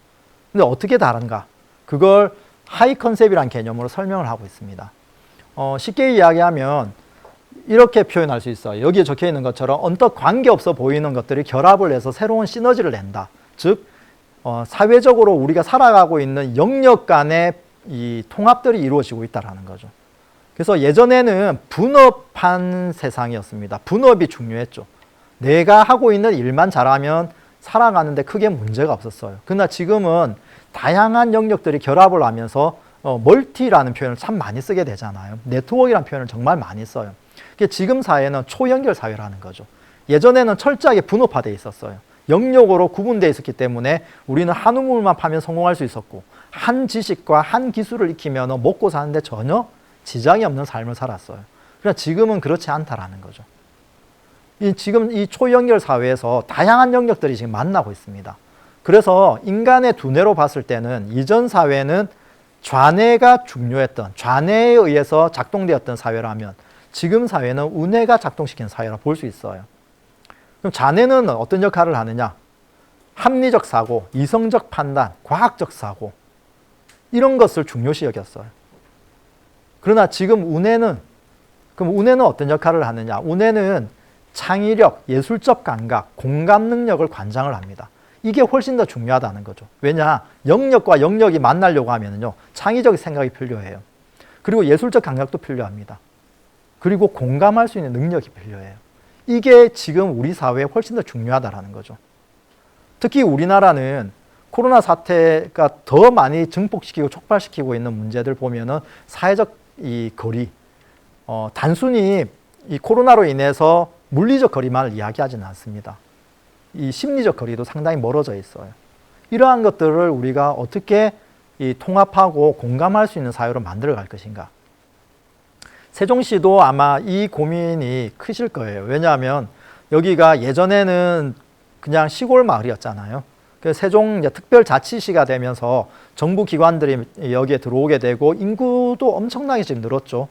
근데 어떻게 다른가? 그걸 하이 컨셉이라는 개념으로 설명을 하고 있습니다. 쉽게 이야기하면 이렇게 표현할 수 있어요. 여기에 적혀 있는 것처럼 언뜻 관계없어 보이는 것들이 결합을 해서 새로운 시너지를 낸다. 즉 사회적으로 우리가 살아가고 있는 영역 간의 이 통합들이 이루어지고 있다는 거죠. 그래서 예전에는 분업한 세상이었습니다. 분업이 중요했죠. 내가 하고 있는 일만 잘하면 살아가는데 크게 문제가 없었어요. 그러나 지금은 다양한 영역들이 결합을 하면서 멀티라는 표현을 참 많이 쓰게 되잖아요. 네트워크라는 표현을 정말 많이 써요. 지금 사회는 초연결 사회라는 거죠. 예전에는 철저하게 분업화되어 있었어요. 영역으로 구분되어 있었기 때문에 우리는 한 우물만 파면 성공할 수 있었고 한 지식과 한 기술을 익히면 먹고 사는데 전혀 지장이 없는 삶을 살았어요. 그러나 지금은 그렇지 않다라는 거죠. 지금 이 초연결 사회에서 다양한 영역들이 지금 만나고 있습니다. 그래서 인간의 두뇌로 봤을 때는 이전 사회는 좌뇌가 중요했던, 좌뇌에 의해서 작동되었던 사회라면 지금 사회는 우뇌가 작동시키는 사회라 볼 수 있어요. 그럼 좌뇌는 어떤 역할을 하느냐? 합리적 사고, 이성적 판단, 과학적 사고 이런 것을 중요시 여겼어요. 그러나 지금 우뇌는 어떤 역할을 하느냐? 우뇌는 창의력, 예술적 감각, 공감 능력을 관장을 합니다. 이게 훨씬 더 중요하다는 거죠. 왜냐? 영역과 영역이 만나려고 하면요, 창의적 생각이 필요해요. 그리고 예술적 감각도 필요합니다. 그리고 공감할 수 있는 능력이 필요해요. 이게 지금 우리 사회에 훨씬 더 중요하다는 거죠. 특히 우리나라는 코로나 사태가 더 많이 증폭시키고 촉발시키고 있는 문제들 보면은 사회적 이 거리, 단순히 이 코로나로 인해서 물리적 거리만을 이야기하지는 않습니다. 이 심리적 거리도 상당히 멀어져 있어요. 이러한 것들을 우리가 어떻게 이 통합하고 공감할 수 있는 사회로 만들어 갈 것인가. 세종시도 아마 이 고민이 크실 거예요. 왜냐하면 여기가 예전에는 그냥 시골 마을이었잖아요. 그 세종 이제 특별자치시가 되면서 정부 기관들이 여기에 들어오게 되고 인구도 엄청나게 지금 늘었죠.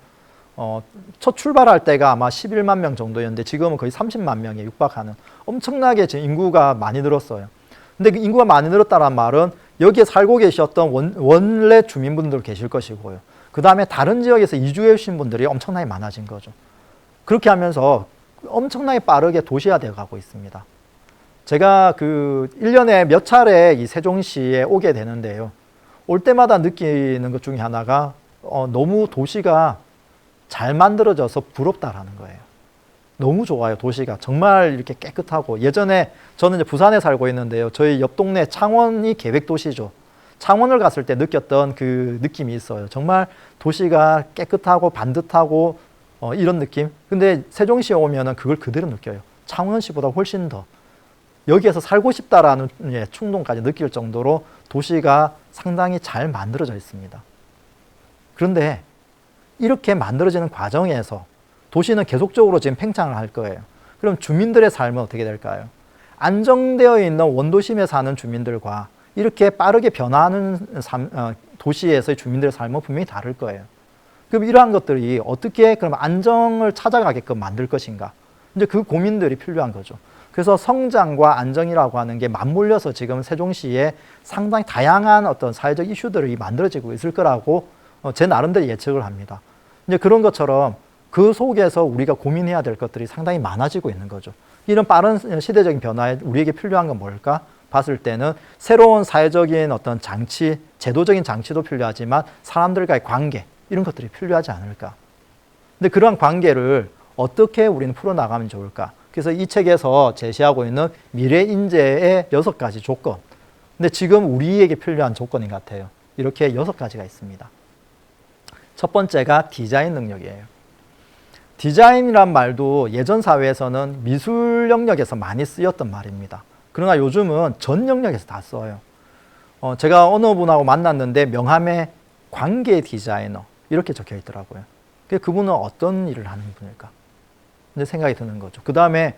첫 출발할 때가 아마 11만 명 정도였는데 지금은 거의 30만 명에 육박하는 엄청나게 지금 인구가 많이 늘었어요. 근데 그 인구가 많이 늘었다는 말은 여기에 살고 계셨던 원래 주민분들 계실 것이고요. 그 다음에 다른 지역에서 이주해 오신 분들이 엄청나게 많아진 거죠. 그렇게 하면서 엄청나게 빠르게 도시화되어 가고 있습니다. 제가 그 1년에 몇 차례 이 세종시에 오게 되는데요. 올 때마다 느끼는 것 중에 하나가 너무 도시가 잘 만들어져서 부럽다라는 거예요. 너무 좋아요, 도시가. 정말 이렇게 깨끗하고. 예전에 저는 이제 부산에 살고 있는데요. 저희 옆 동네 창원이 계획도시죠. 창원을 갔을 때 느꼈던 그 느낌이 있어요. 정말 도시가 깨끗하고 반듯하고 이런 느낌. 근데 세종시에 오면은 그걸 그대로 느껴요. 창원시보다 훨씬 더. 여기에서 살고 싶다라는 충동까지 느낄 정도로 도시가 상당히 잘 만들어져 있습니다. 그런데 이렇게 만들어지는 과정에서 도시는 계속적으로 지금 팽창을 할 거예요. 그럼 주민들의 삶은 어떻게 될까요? 안정되어 있는 원도심에 사는 주민들과 이렇게 빠르게 변화하는 도시에서의 주민들의 삶은 분명히 다를 거예요. 그럼 이러한 것들이 어떻게 그럼 안정을 찾아가게끔 만들 것인가? 이제 그 고민들이 필요한 거죠. 그래서 성장과 안정이라고 하는 게 맞물려서 지금 세종시에 상당히 다양한 어떤 사회적 이슈들이 만들어지고 있을 거라고 제 나름대로 예측을 합니다. 이제 그런 것처럼 그 속에서 우리가 고민해야 될 것들이 상당히 많아지고 있는 거죠. 이런 빠른 시대적인 변화에 우리에게 필요한 건 뭘까? 봤을 때는 새로운 사회적인 어떤 장치, 제도적인 장치도 필요하지만 사람들과의 관계, 이런 것들이 필요하지 않을까? 근데 그러한 관계를 어떻게 우리는 풀어나가면 좋을까? 그래서 이 책에서 제시하고 있는 미래 인재의 6가지 조건. 근데 지금 우리에게 필요한 조건인 것 같아요. 이렇게 6가지가 있습니다. 첫 번째가 디자인 능력이에요. 디자인이란 말도 예전 사회에서는 미술 영역에서 많이 쓰였던 말입니다. 그러나 요즘은 전 영역에서 다 써요. 제가 어느 분하고 만났는데 명함에 관계 디자이너 이렇게 적혀 있더라고요. 그분은 어떤 일을 하는 분일까? 이제 생각이 드는 거죠. 그 다음에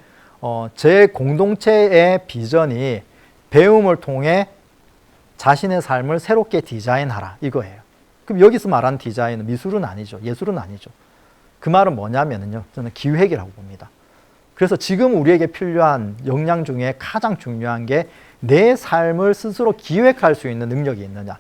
제 공동체의 비전이 배움을 통해 자신의 삶을 새롭게 디자인하라 이거예요. 그럼 여기서 말하는 디자인은 미술은 아니죠. 예술은 아니죠. 그 말은 뭐냐면요. 저는 기획이라고 봅니다. 그래서 지금 우리에게 필요한 역량 중에 가장 중요한 게 내 삶을 스스로 기획할 수 있는 능력이 있느냐.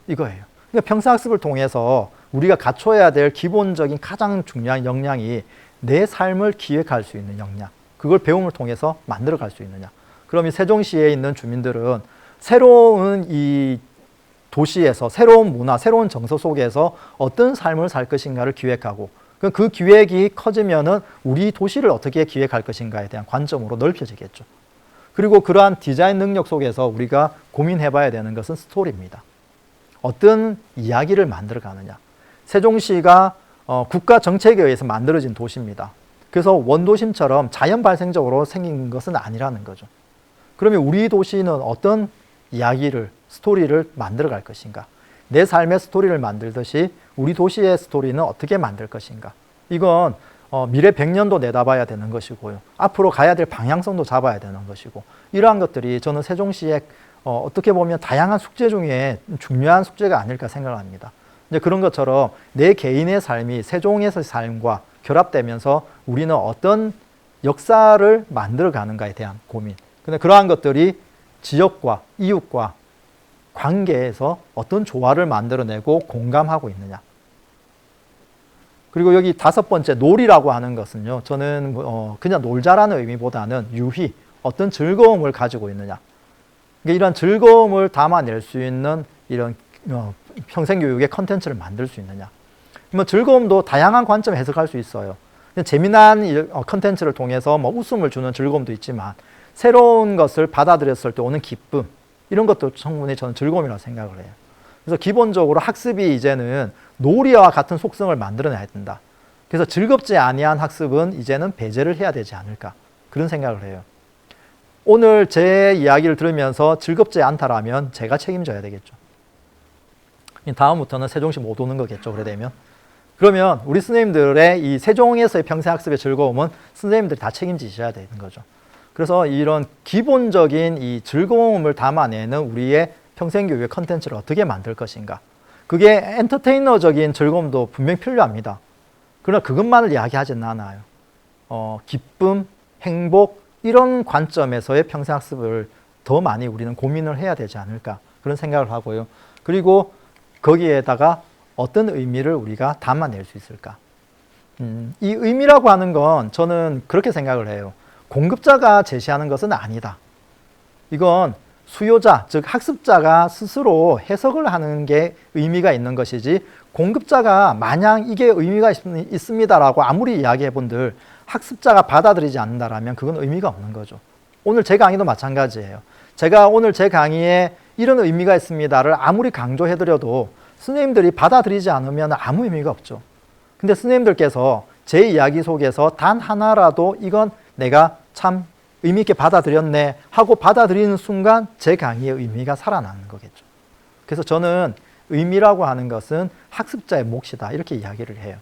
이거예요. 그러니까 평생학습을 통해서 우리가 갖춰야 될 기본적인 가장 중요한 역량이 내 삶을 기획할 수 있는 역량. 그걸 배움을 통해서 만들어갈 수 있느냐. 그럼 이 세종시에 있는 주민들은 새로운 이 도시에서 새로운 문화, 새로운 정서 속에서 어떤 삶을 살 것인가를 기획하고 그 기획이 커지면은 우리 도시를 어떻게 기획할 것인가에 대한 관점으로 넓혀지겠죠. 그리고 그러한 디자인 능력 속에서 우리가 고민해 봐야 되는 것은 스토리입니다. 어떤 이야기를 만들어 가느냐. 세종시가 국가 정책에 의해서 만들어진 도시입니다. 그래서 원도심처럼 자연 발생적으로 생긴 것은 아니라는 거죠. 그러면 우리 도시는 어떤 이야기를, 스토리를 만들어 갈 것인가? 내 삶의 스토리를 만들듯이 우리 도시의 스토리는 어떻게 만들 것인가? 이건 미래 100년도 내다봐야 되는 것이고요. 앞으로 가야 될 방향성도 잡아야 되는 것이고 이러한 것들이 저는 세종시의 어떻게 보면 다양한 숙제 중에 중요한 숙제가 아닐까 생각합니다. 이제 그런 것처럼 내 개인의 삶이 세종에서의 삶과 결합되면서 우리는 어떤 역사를 만들어 가는가에 대한 고민. 근데 그러한 것들이 지역과 이웃과 관계에서 어떤 조화를 만들어내고 공감하고 있느냐. 그리고 여기 5번째 놀이라고 하는 것은요. 저는 그냥 놀자라는 의미보다는 유희, 어떤 즐거움을 가지고 있느냐. 그러니까 이런 즐거움을 담아낼 수 있는 이런 평생교육의 컨텐츠를 만들 수 있느냐. 뭐 즐거움도 다양한 관점 해석할 수 있어요. 재미난 컨텐츠를 통해서 뭐 웃음을 주는 즐거움도 있지만 새로운 것을 받아들였을 때 오는 기쁨, 이런 것도 충분히 저는 즐거움이라고 생각을 해요. 그래서 기본적으로 학습이 이제는 놀이와 같은 속성을 만들어내야 된다. 그래서 즐겁지 아니한 학습은 이제는 배제를 해야 되지 않을까, 그런 생각을 해요. 오늘 제 이야기를 들으면서 즐겁지 않다라면 제가 책임져야 되겠죠. 다음부터는 세종시 못 오는 거겠죠, 그래 되면. 그러면 우리 선생님들의 이 세종에서의 평생학습의 즐거움은 선생님들이 다 책임지셔야 되는 거죠. 그래서 이런 기본적인 이 즐거움을 담아내는 우리의 평생교육의 컨텐츠를 어떻게 만들 것인가. 그게 엔터테이너적인 즐거움도 분명히 필요합니다. 그러나 그것만을 이야기하지는 않아요. 기쁨, 행복 이런 관점에서의 평생학습을 더 많이 우리는 고민을 해야 되지 않을까 그런 생각을 하고요. 그리고 거기에다가 어떤 의미를 우리가 담아낼 수 있을까. 이 의미라고 하는 건 저는 그렇게 생각을 해요. 공급자가 제시하는 것은 아니다. 이건 수요자, 즉 학습자가 스스로 해석을 하는 게 의미가 있는 것이지 공급자가 마냥 이게 의미가 있습니다라고 아무리 이야기해 본들 학습자가 받아들이지 않는다라면 그건 의미가 없는 거죠. 오늘 제 강의도 마찬가지예요. 제가 오늘 제 강의에 이런 의미가 있습니다를 아무리 강조해드려도 선생님들이 받아들이지 않으면 아무 의미가 없죠. 근데 선생님들께서 제 이야기 속에서 단 하나라도 이건 내가 참 의미 있게 받아들였네 하고 받아들이는 순간 제 강의의 의미가 살아나는 거겠죠. 그래서 저는 의미라고 하는 것은 학습자의 몫이다 이렇게 이야기를 해요.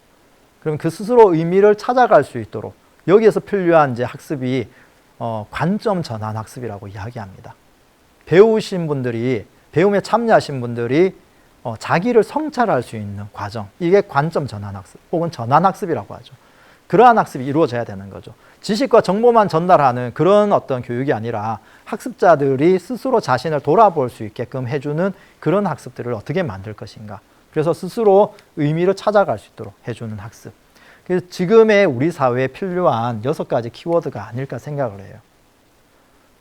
그럼 그 스스로 의미를 찾아갈 수 있도록 여기에서 필요한 이제 학습이 관점 전환 학습이라고 이야기합니다. 배우신 분들이 배움에 참여하신 분들이 자기를 성찰할 수 있는 과정 이게 관점 전환 학습 혹은 전환 학습이라고 하죠. 그러한 학습이 이루어져야 되는 거죠. 지식과 정보만 전달하는 그런 어떤 교육이 아니라 학습자들이 스스로 자신을 돌아볼 수 있게끔 해주는 그런 학습들을 어떻게 만들 것인가. 그래서 스스로 의미를 찾아갈 수 있도록 해주는 학습. 그래서 지금의 우리 사회에 필요한 6가지 키워드가 아닐까 생각을 해요.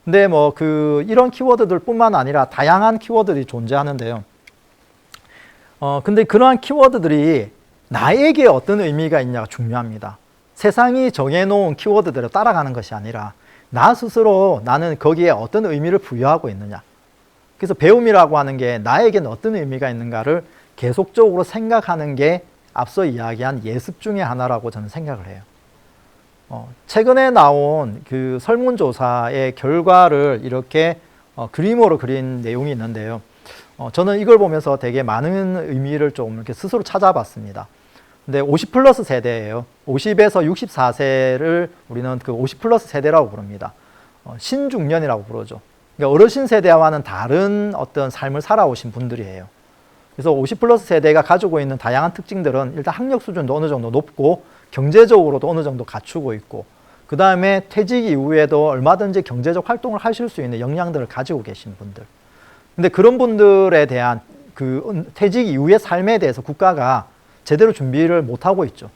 근데 뭐 이런 키워드들 뿐만 아니라 다양한 키워드들이 존재하는데요. 근데 그러한 키워드들이 나에게 어떤 의미가 있냐가 중요합니다. 세상이 정해놓은 키워드대로 따라가는 것이 아니라 나 스스로 나는 거기에 어떤 의미를 부여하고 있느냐. 그래서 배움이라고 하는 게 나에게는 어떤 의미가 있는가를 계속적으로 생각하는 게 앞서 이야기한 예습 중에 하나라고 저는 생각을 해요. 최근에 나온 그 설문조사의 결과를 이렇게 그림으로 그린 내용이 있는데요. 저는 이걸 보면서 되게 많은 의미를 좀 이렇게 스스로 찾아봤습니다. 근데 50 플러스 세대예요. 50에서 64세를 우리는 그 50 플러스 세대라고 부릅니다. 신중년이라고 부르죠. 그러니까 어르신 세대와는 다른 어떤 삶을 살아오신 분들이에요. 그래서 50 플러스 세대가 가지고 있는 다양한 특징들은 일단 학력 수준도 어느 정도 높고 경제적으로도 어느 정도 갖추고 있고 그 다음에 퇴직 이후에도 얼마든지 경제적 활동을 하실 수 있는 역량들을 가지고 계신 분들. 근데 그런 분들에 대한 그 퇴직 이후의 삶에 대해서 국가가 제대로 준비를 못하고 있죠.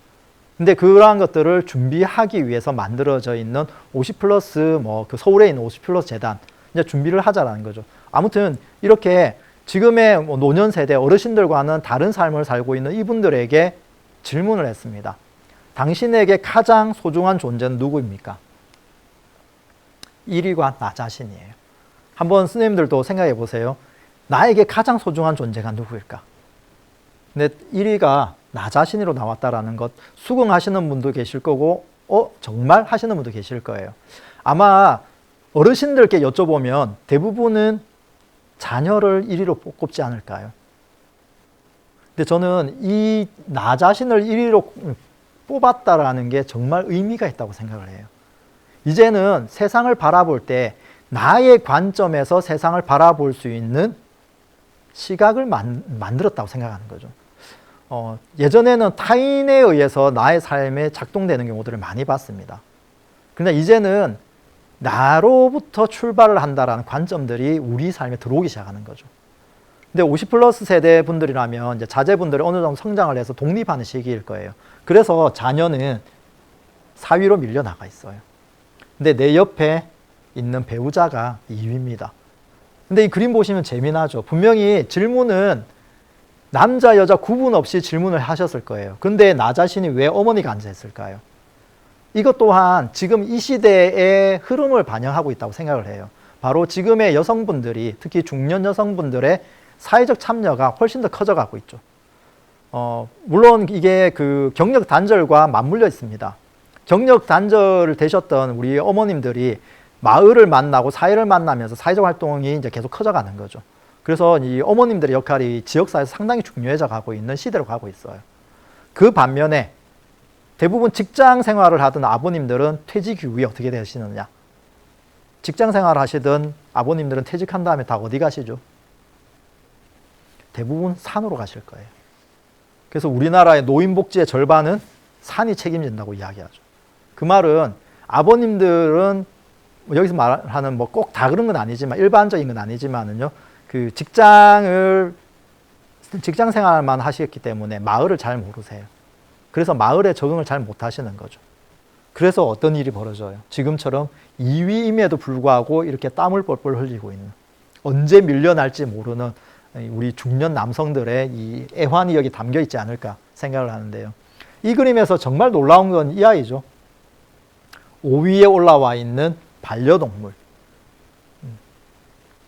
근데 그러한 것들을 준비하기 위해서 만들어져 있는 50 플러스 그 서울에 있는 50 플러스 재단 이제 준비를 하자라는 거죠. 아무튼 이렇게 지금의 노년 세대 어르신들과는 다른 삶을 살고 있는 이분들에게 질문을 했습니다. 당신에게 가장 소중한 존재는 누구입니까? 1위가 나 자신이에요. 한번 선생님들도 생각해 보세요. 나에게 가장 소중한 존재가 누구일까? 근데 1위가 나 자신으로 나왔다라는 것 수긍하시는 분도 계실 거고 정말 하시는 분도 계실 거예요. 아마 어르신들께 여쭤보면 대부분은 자녀를 1위로 꼽지 않을까요? 근데 저는 이 나 자신을 1위로 뽑았다라는 게 정말 의미가 있다고 생각을 해요. 이제는 세상을 바라볼 때 나의 관점에서 세상을 바라볼 수 있는 시각을 만들었다고 생각하는 거죠. 예전에는 타인에 의해서 나의 삶에 작동되는 경우들을 많이 봤습니다. 그런데 이제는 나로부터 출발을 한다라는 관점들이 우리 삶에 들어오기 시작하는 거죠. 근데 50 플러스 세대 분들이라면 이제 자제분들이 어느 정도 성장을 해서 독립하는 시기일 거예요. 그래서 자녀는 사위로 밀려나가 있어요. 근데 내 옆에 있는 배우자가 2위입니다. 근데 이 그림 보시면 재미나죠. 분명히 질문은 남자, 여자 구분 없이 질문을 하셨을 거예요. 근데 나 자신이 왜 어머니가 앉아 있을까요? 이것 또한 지금 이 시대의 흐름을 반영하고 있다고 생각을 해요. 바로 지금의 여성분들이 특히 중년 여성분들의 사회적 참여가 훨씬 더 커져가고 있죠. 물론 이게 그 경력 단절과 맞물려 있습니다. 경력 단절을 되셨던 우리 어머님들이 마을을 만나고 사회를 만나면서 사회적 활동이 이제 계속 커져가는 거죠. 그래서 이 어머님들의 역할이 지역사회에서 상당히 중요해져 가고 있는 시대로 가고 있어요. 그 반면에 대부분 직장 생활을 하던 아버님들은 퇴직 이후에 어떻게 되시느냐. 직장 생활 하시던 아버님들은 퇴직한 다음에 다 어디 가시죠? 대부분 산으로 가실 거예요. 그래서 우리나라의 노인복지의 절반은 산이 책임진다고 이야기하죠. 그 말은 아버님들은 여기서 말하는 뭐 꼭 다 그런 건 아니지만 일반적인 건 아니지만은요. 그 직장 생활만 하셨기 때문에 마을을 잘 모르세요. 그래서 마을에 적응을 잘 못 하시는 거죠. 그래서 어떤 일이 벌어져요? 지금처럼 2위임에도 불구하고 이렇게 땀을 뻘뻘 흘리고 있는, 언제 밀려날지 모르는 우리 중년 남성들의 이 애환이 여기 담겨 있지 않을까 생각을 하는데요. 이 그림에서 정말 놀라운 건 이 아이죠. 5위에 올라와 있는 반려동물.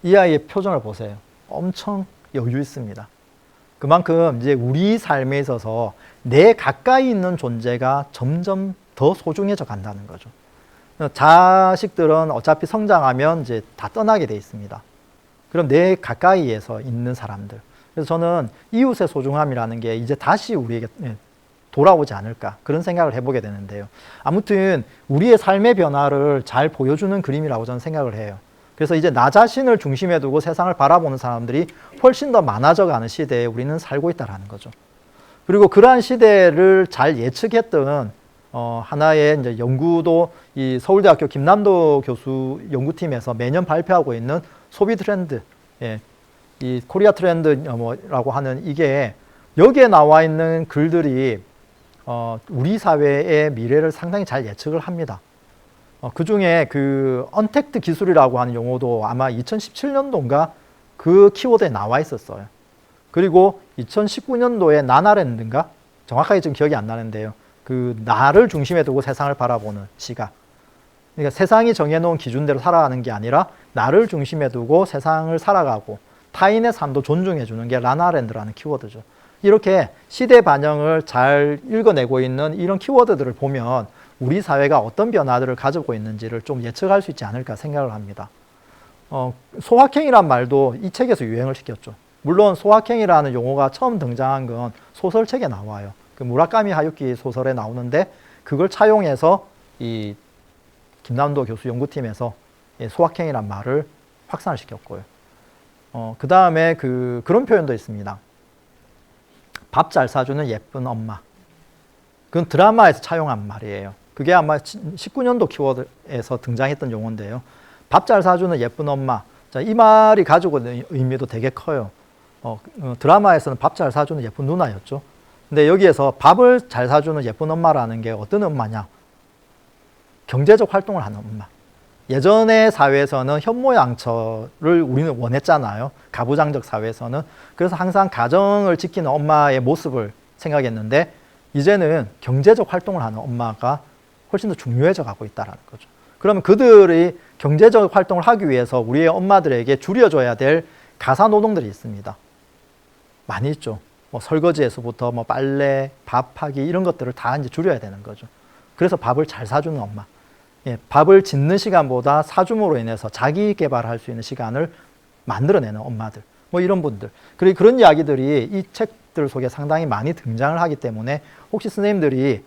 이 아이의 표정을 보세요. 엄청 여유 있습니다. 그만큼 이제 우리 삶에 있어서 내 가까이 있는 존재가 점점 더 소중해져 간다는 거죠. 자식들은 어차피 성장하면 이제 다 떠나게 돼 있습니다. 그럼 내 가까이에서 있는 사람들. 그래서 저는 이웃의 소중함이라는 게 이제 다시 우리에게 돌아오지 않을까 그런 생각을 해보게 되는데요. 아무튼 우리의 삶의 변화를 잘 보여주는 그림이라고 저는 생각을 해요. 그래서 이제 나 자신을 중심에 두고 세상을 바라보는 사람들이 훨씬 더 많아져 가는 시대에 우리는 살고 있다는 거죠. 그리고 그러한 시대를 잘 예측했던 하나의 이제 연구도 이 서울대학교 김남도 교수 연구팀에서 매년 발표하고 있는 소비 트렌드, 이 코리아 트렌드라고 하는 이게 여기에 나와 있는 글들이 우리 사회의 미래를 상당히 잘 예측을 합니다. 그 중에 그 언택트 기술이라고 하는 용어도 아마 2017년도인가 그 키워드에 나와 있었어요. 그리고 2019년도에 나나랜드인가 정확하게 지금 기억이 안 나는데요. 그 나를 중심에 두고 세상을 바라보는 시각. 그러니까 세상이 정해놓은 기준대로 살아가는 게 아니라 나를 중심에 두고 세상을 살아가고 타인의 삶도 존중해주는 게 나나랜드라는 키워드죠. 이렇게 시대 반영을 잘 읽어내고 있는 이런 키워드들을 보면 우리 사회가 어떤 변화들을 가지고 있는지를 좀 예측할 수 있지 않을까 생각을 합니다. 소확행이란 말도 이 책에서 유행을 시켰죠. 물론 소확행이라는 용어가 처음 등장한 건 소설책에 나와요. 그 무라카미 하유키 소설에 나오는데 그걸 차용해서 이 김남도 교수 연구팀에서 소확행이란 말을 확산을 시켰고요. 그 다음에 그런 표현도 있습니다. 밥 잘 사주는 예쁜 엄마. 그건 드라마에서 차용한 말이에요. 그게 아마 19년도 키워드에서 등장했던 용어인데요. 밥 잘 사주는 예쁜 엄마. 자, 이 말이 가지고 있는 의미도 되게 커요. 드라마에서는 밥 잘 사주는 예쁜 누나였죠. 근데 여기에서 밥을 잘 사주는 예쁜 엄마라는 게 어떤 엄마냐? 경제적 활동을 하는 엄마. 예전의 사회에서는 현모양처를 우리는 원했잖아요. 가부장적 사회에서는. 그래서 항상 가정을 지키는 엄마의 모습을 생각했는데 이제는 경제적 활동을 하는 엄마가 훨씬 더 중요해져 가고 있다는 거죠. 그러면 그들이 경제적 활동을 하기 위해서 우리의 엄마들에게 줄여줘야 될 가사 노동들이 있습니다. 많이 있죠. 뭐 설거지에서부터 뭐 빨래, 밥하기 이런 것들을 다 이제 줄여야 되는 거죠. 그래서 밥을 잘 사주는 엄마. 밥을 짓는 시간보다 사줌으로 인해서 자기 개발할 수 있는 시간을 만들어내는 엄마들. 뭐 이런 분들. 그리고 그런 이야기들이 이 책들 속에 상당히 많이 등장을 하기 때문에 혹시 선생님들이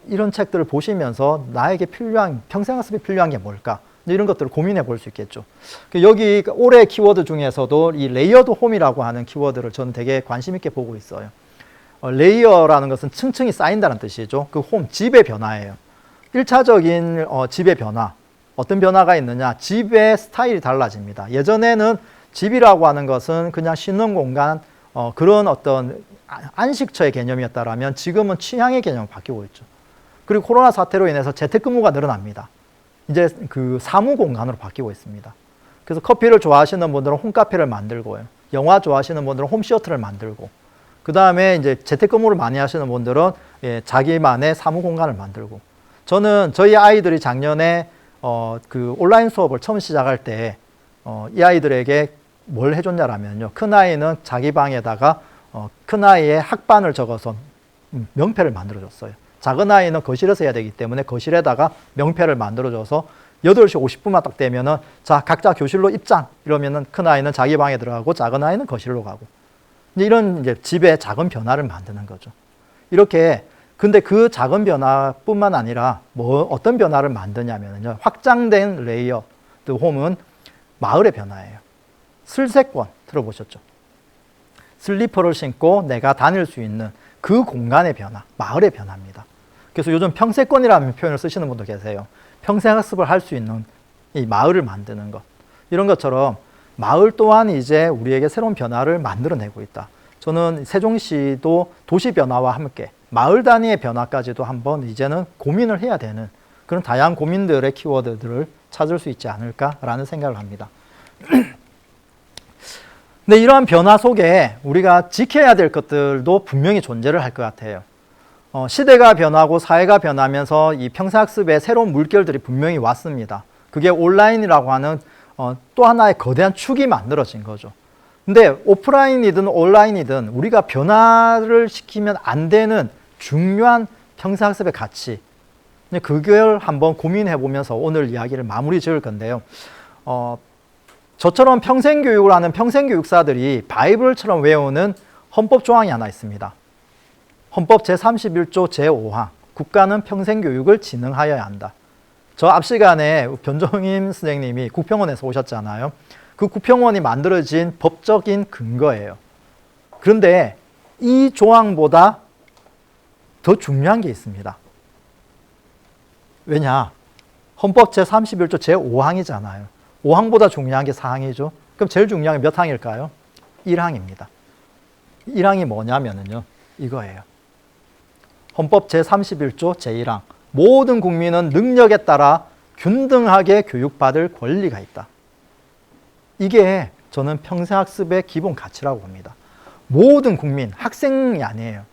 이런 책들을 보시면서 나에게 필요한, 평생학습에 필요한 게 뭘까? 이런 것들을 고민해 볼 수 있겠죠. 여기 올해 키워드 중에서도 이 레이어드 홈이라고 하는 키워드를 저는 되게 관심 있게 보고 있어요. 레이어라는 것은 층층이 쌓인다는 뜻이죠. 그 홈, 집의 변화예요. 1차적인 집의 변화. 어떤 변화가 있느냐? 집의 스타일이 달라집니다. 예전에는 집이라고 하는 것은 그냥 쉬는 공간, 그런 어떤 안식처의 개념이었다면 지금은 취향의 개념이 바뀌고 있죠. 그리고 코로나 사태로 인해서 재택근무가 늘어납니다. 이제 그 사무 공간으로 바뀌고 있습니다. 그래서 커피를 좋아하시는 분들은 홈카페를 만들고요. 영화 좋아하시는 분들은 홈시어터를 만들고, 그 다음에 이제 재택근무를 많이 하시는 분들은 자기만의 사무 공간을 만들고. 저는 저희 아이들이 작년에 그 온라인 수업을 처음 시작할 때 이 아이들에게 뭘 해줬냐라면요. 큰 아이는 자기 방에다가 큰 아이의 학반을 적어서 명패를 만들어줬어요. 작은 아이는 거실에서 해야 되기 때문에 거실에다가 명패를 만들어줘서 8시 50분만 딱 되면은 자, 각자 교실로 입장! 이러면은 큰 아이는 자기 방에 들어가고 작은 아이는 거실로 가고. 이런 이제 집의 작은 변화를 만드는 거죠. 이렇게 근데 그 작은 변화뿐만 아니라 어떤 변화를 만드냐면요. 확장된 레이어드 홈은 마을의 변화예요. 슬세권 들어보셨죠? 슬리퍼를 신고 내가 다닐 수 있는 그 공간의 변화, 마을의 변화입니다. 그래서 요즘 평생권이라는 표현을 쓰시는 분도 계세요. 평생학습을 할 수 있는 이 마을을 만드는 것. 이런 것처럼 마을 또한 이제 우리에게 새로운 변화를 만들어내고 있다. 저는 세종시도 도시 변화와 함께 마을 단위의 변화까지도 한번 이제는 고민을 해야 되는 그런 다양한 고민들의 키워드들을 찾을 수 있지 않을까라는 생각을 합니다. 근데 이러한 변화 속에 우리가 지켜야 될 것들도 분명히 존재를 할 것 같아요. 시대가 변하고 사회가 변하면서 이 평생학습에 새로운 물결들이 분명히 왔습니다. 그게 온라인이라고 하는 또 하나의 거대한 축이 만들어진 거죠. 근데 오프라인이든 온라인이든 우리가 변화를 시키면 안 되는 중요한 평생학습의 가치, 그걸 한번 고민해 보면서 오늘 이야기를 마무리 지을 건데요. 저처럼 평생교육을 하는 평생교육사들이 바이블처럼 외우는 헌법 조항이 하나 있습니다. 헌법 제31조 제5항, 국가는 평생교육을 진흥하여야 한다. 저 앞 시간에 변종임 선생님이 국평원에서 오셨잖아요. 그 국평원이 만들어진 법적인 근거예요. 그런데 이 조항보다 더 중요한 게 있습니다. 왜냐? 헌법 제31조 제5항이잖아요. 5항보다 중요한 게 4항이죠. 그럼 제일 중요한 게 몇 항일까요? 1항입니다. 1항이 뭐냐면요. 이거예요. 헌법 제31조 제1항. 모든 국민은 능력에 따라 균등하게 교육받을 권리가 있다. 이게 저는 평생학습의 기본 가치라고 봅니다. 모든 국민, 학생이 아니에요.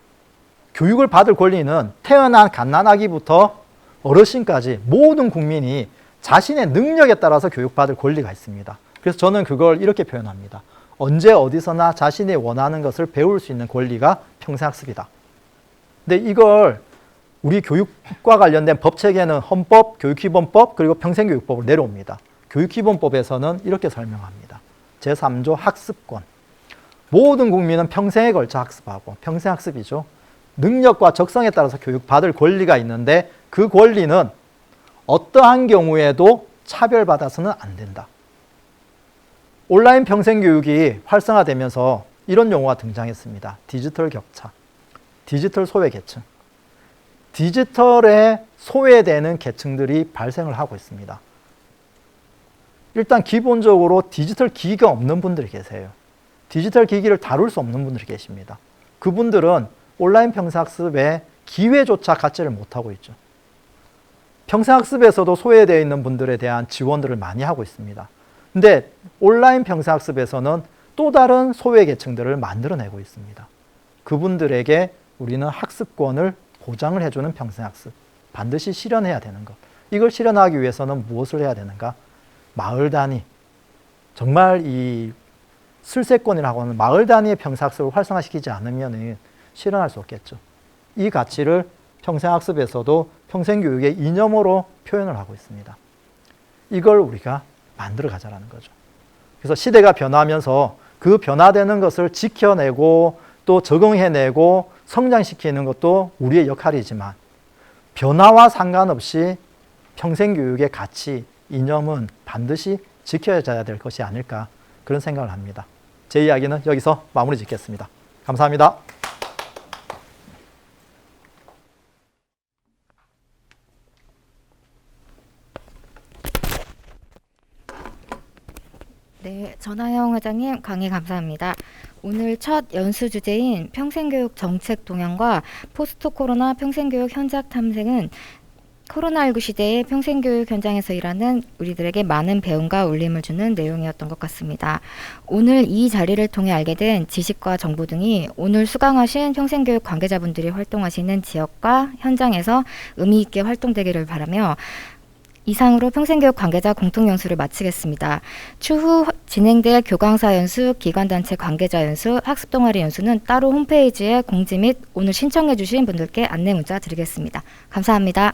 교육을 받을 권리는 태어난 갓난아기부터 어르신까지 모든 국민이 자신의 능력에 따라서 교육받을 권리가 있습니다. 그래서 저는 그걸 이렇게 표현합니다. 언제 어디서나 자신이 원하는 것을 배울 수 있는 권리가 평생학습이다. 근데 이걸 우리 교육과 관련된 법 체계는 헌법, 교육기본법, 그리고 평생교육법을 내려옵니다. 교육기본법에서는 이렇게 설명합니다. 제3조 학습권. 모든 국민은 평생에 걸쳐 학습하고, 평생학습이죠. 능력과 적성에 따라서 교육받을 권리가 있는데 그 권리는 어떠한 경우에도 차별받아서는 안 된다. 온라인 평생교육이 활성화되면서 이런 용어가 등장했습니다. 디지털 격차, 디지털 소외계층. 디지털에 소외되는 계층들이 발생을 하고 있습니다. 일단 기본적으로 디지털 기기가 없는 분들이 계세요. 디지털 기기를 다룰 수 없는 분들이 계십니다. 그분들은 온라인 평생학습의 기회조차 갖지를 못하고 있죠. 평생학습에서도 소외되어 있는 분들에 대한 지원들을 많이 하고 있습니다. 근데 온라인 평생학습에서는 또 다른 소외계층들을 만들어내고 있습니다. 그분들에게 우리는 학습권을 보장을 해주는 평생학습, 반드시 실현해야 되는 것. 이걸 실현하기 위해서는 무엇을 해야 되는가? 마을 단위, 정말 이 슬세권이라고 하는 마을 단위의 평생학습을 활성화시키지 않으면 실현할 수 없겠죠. 이 가치를 평생학습에서도 평생교육의 이념으로 표현을 하고 있습니다. 이걸 우리가 만들어 가자라는 거죠. 그래서 시대가 변하면서 그 변화되는 것을 지켜내고 또 적응해내고 성장시키는 것도 우리의 역할이지만 변화와 상관없이 평생교육의 가치, 이념은 반드시 지켜져야 될 것이 아닐까 그런 생각을 합니다. 제 이야기는 여기서 마무리 짓겠습니다. 감사합니다. 네, 전하영 회장님 강의 감사합니다. 오늘 첫 연수 주제인 평생교육 정책 동향과 포스트 코로나 평생교육 현장 탐색은 코로나19 시대의 평생교육 현장에서 일하는 우리들에게 많은 배움과 울림을 주는 내용이었던 것 같습니다. 오늘 이 자리를 통해 알게 된 지식과 정보 등이 오늘 수강하신 평생교육 관계자분들이 활동하시는 지역과 현장에서 의미 있게 활동되기를 바라며 이상으로 평생교육 관계자 공통연수를 마치겠습니다. 추후 진행될 교강사 연수, 기관단체 관계자 연수, 학습동아리 연수는 따로 홈페이지에 공지 및 오늘 신청해 주신 분들께 안내 문자 드리겠습니다. 감사합니다.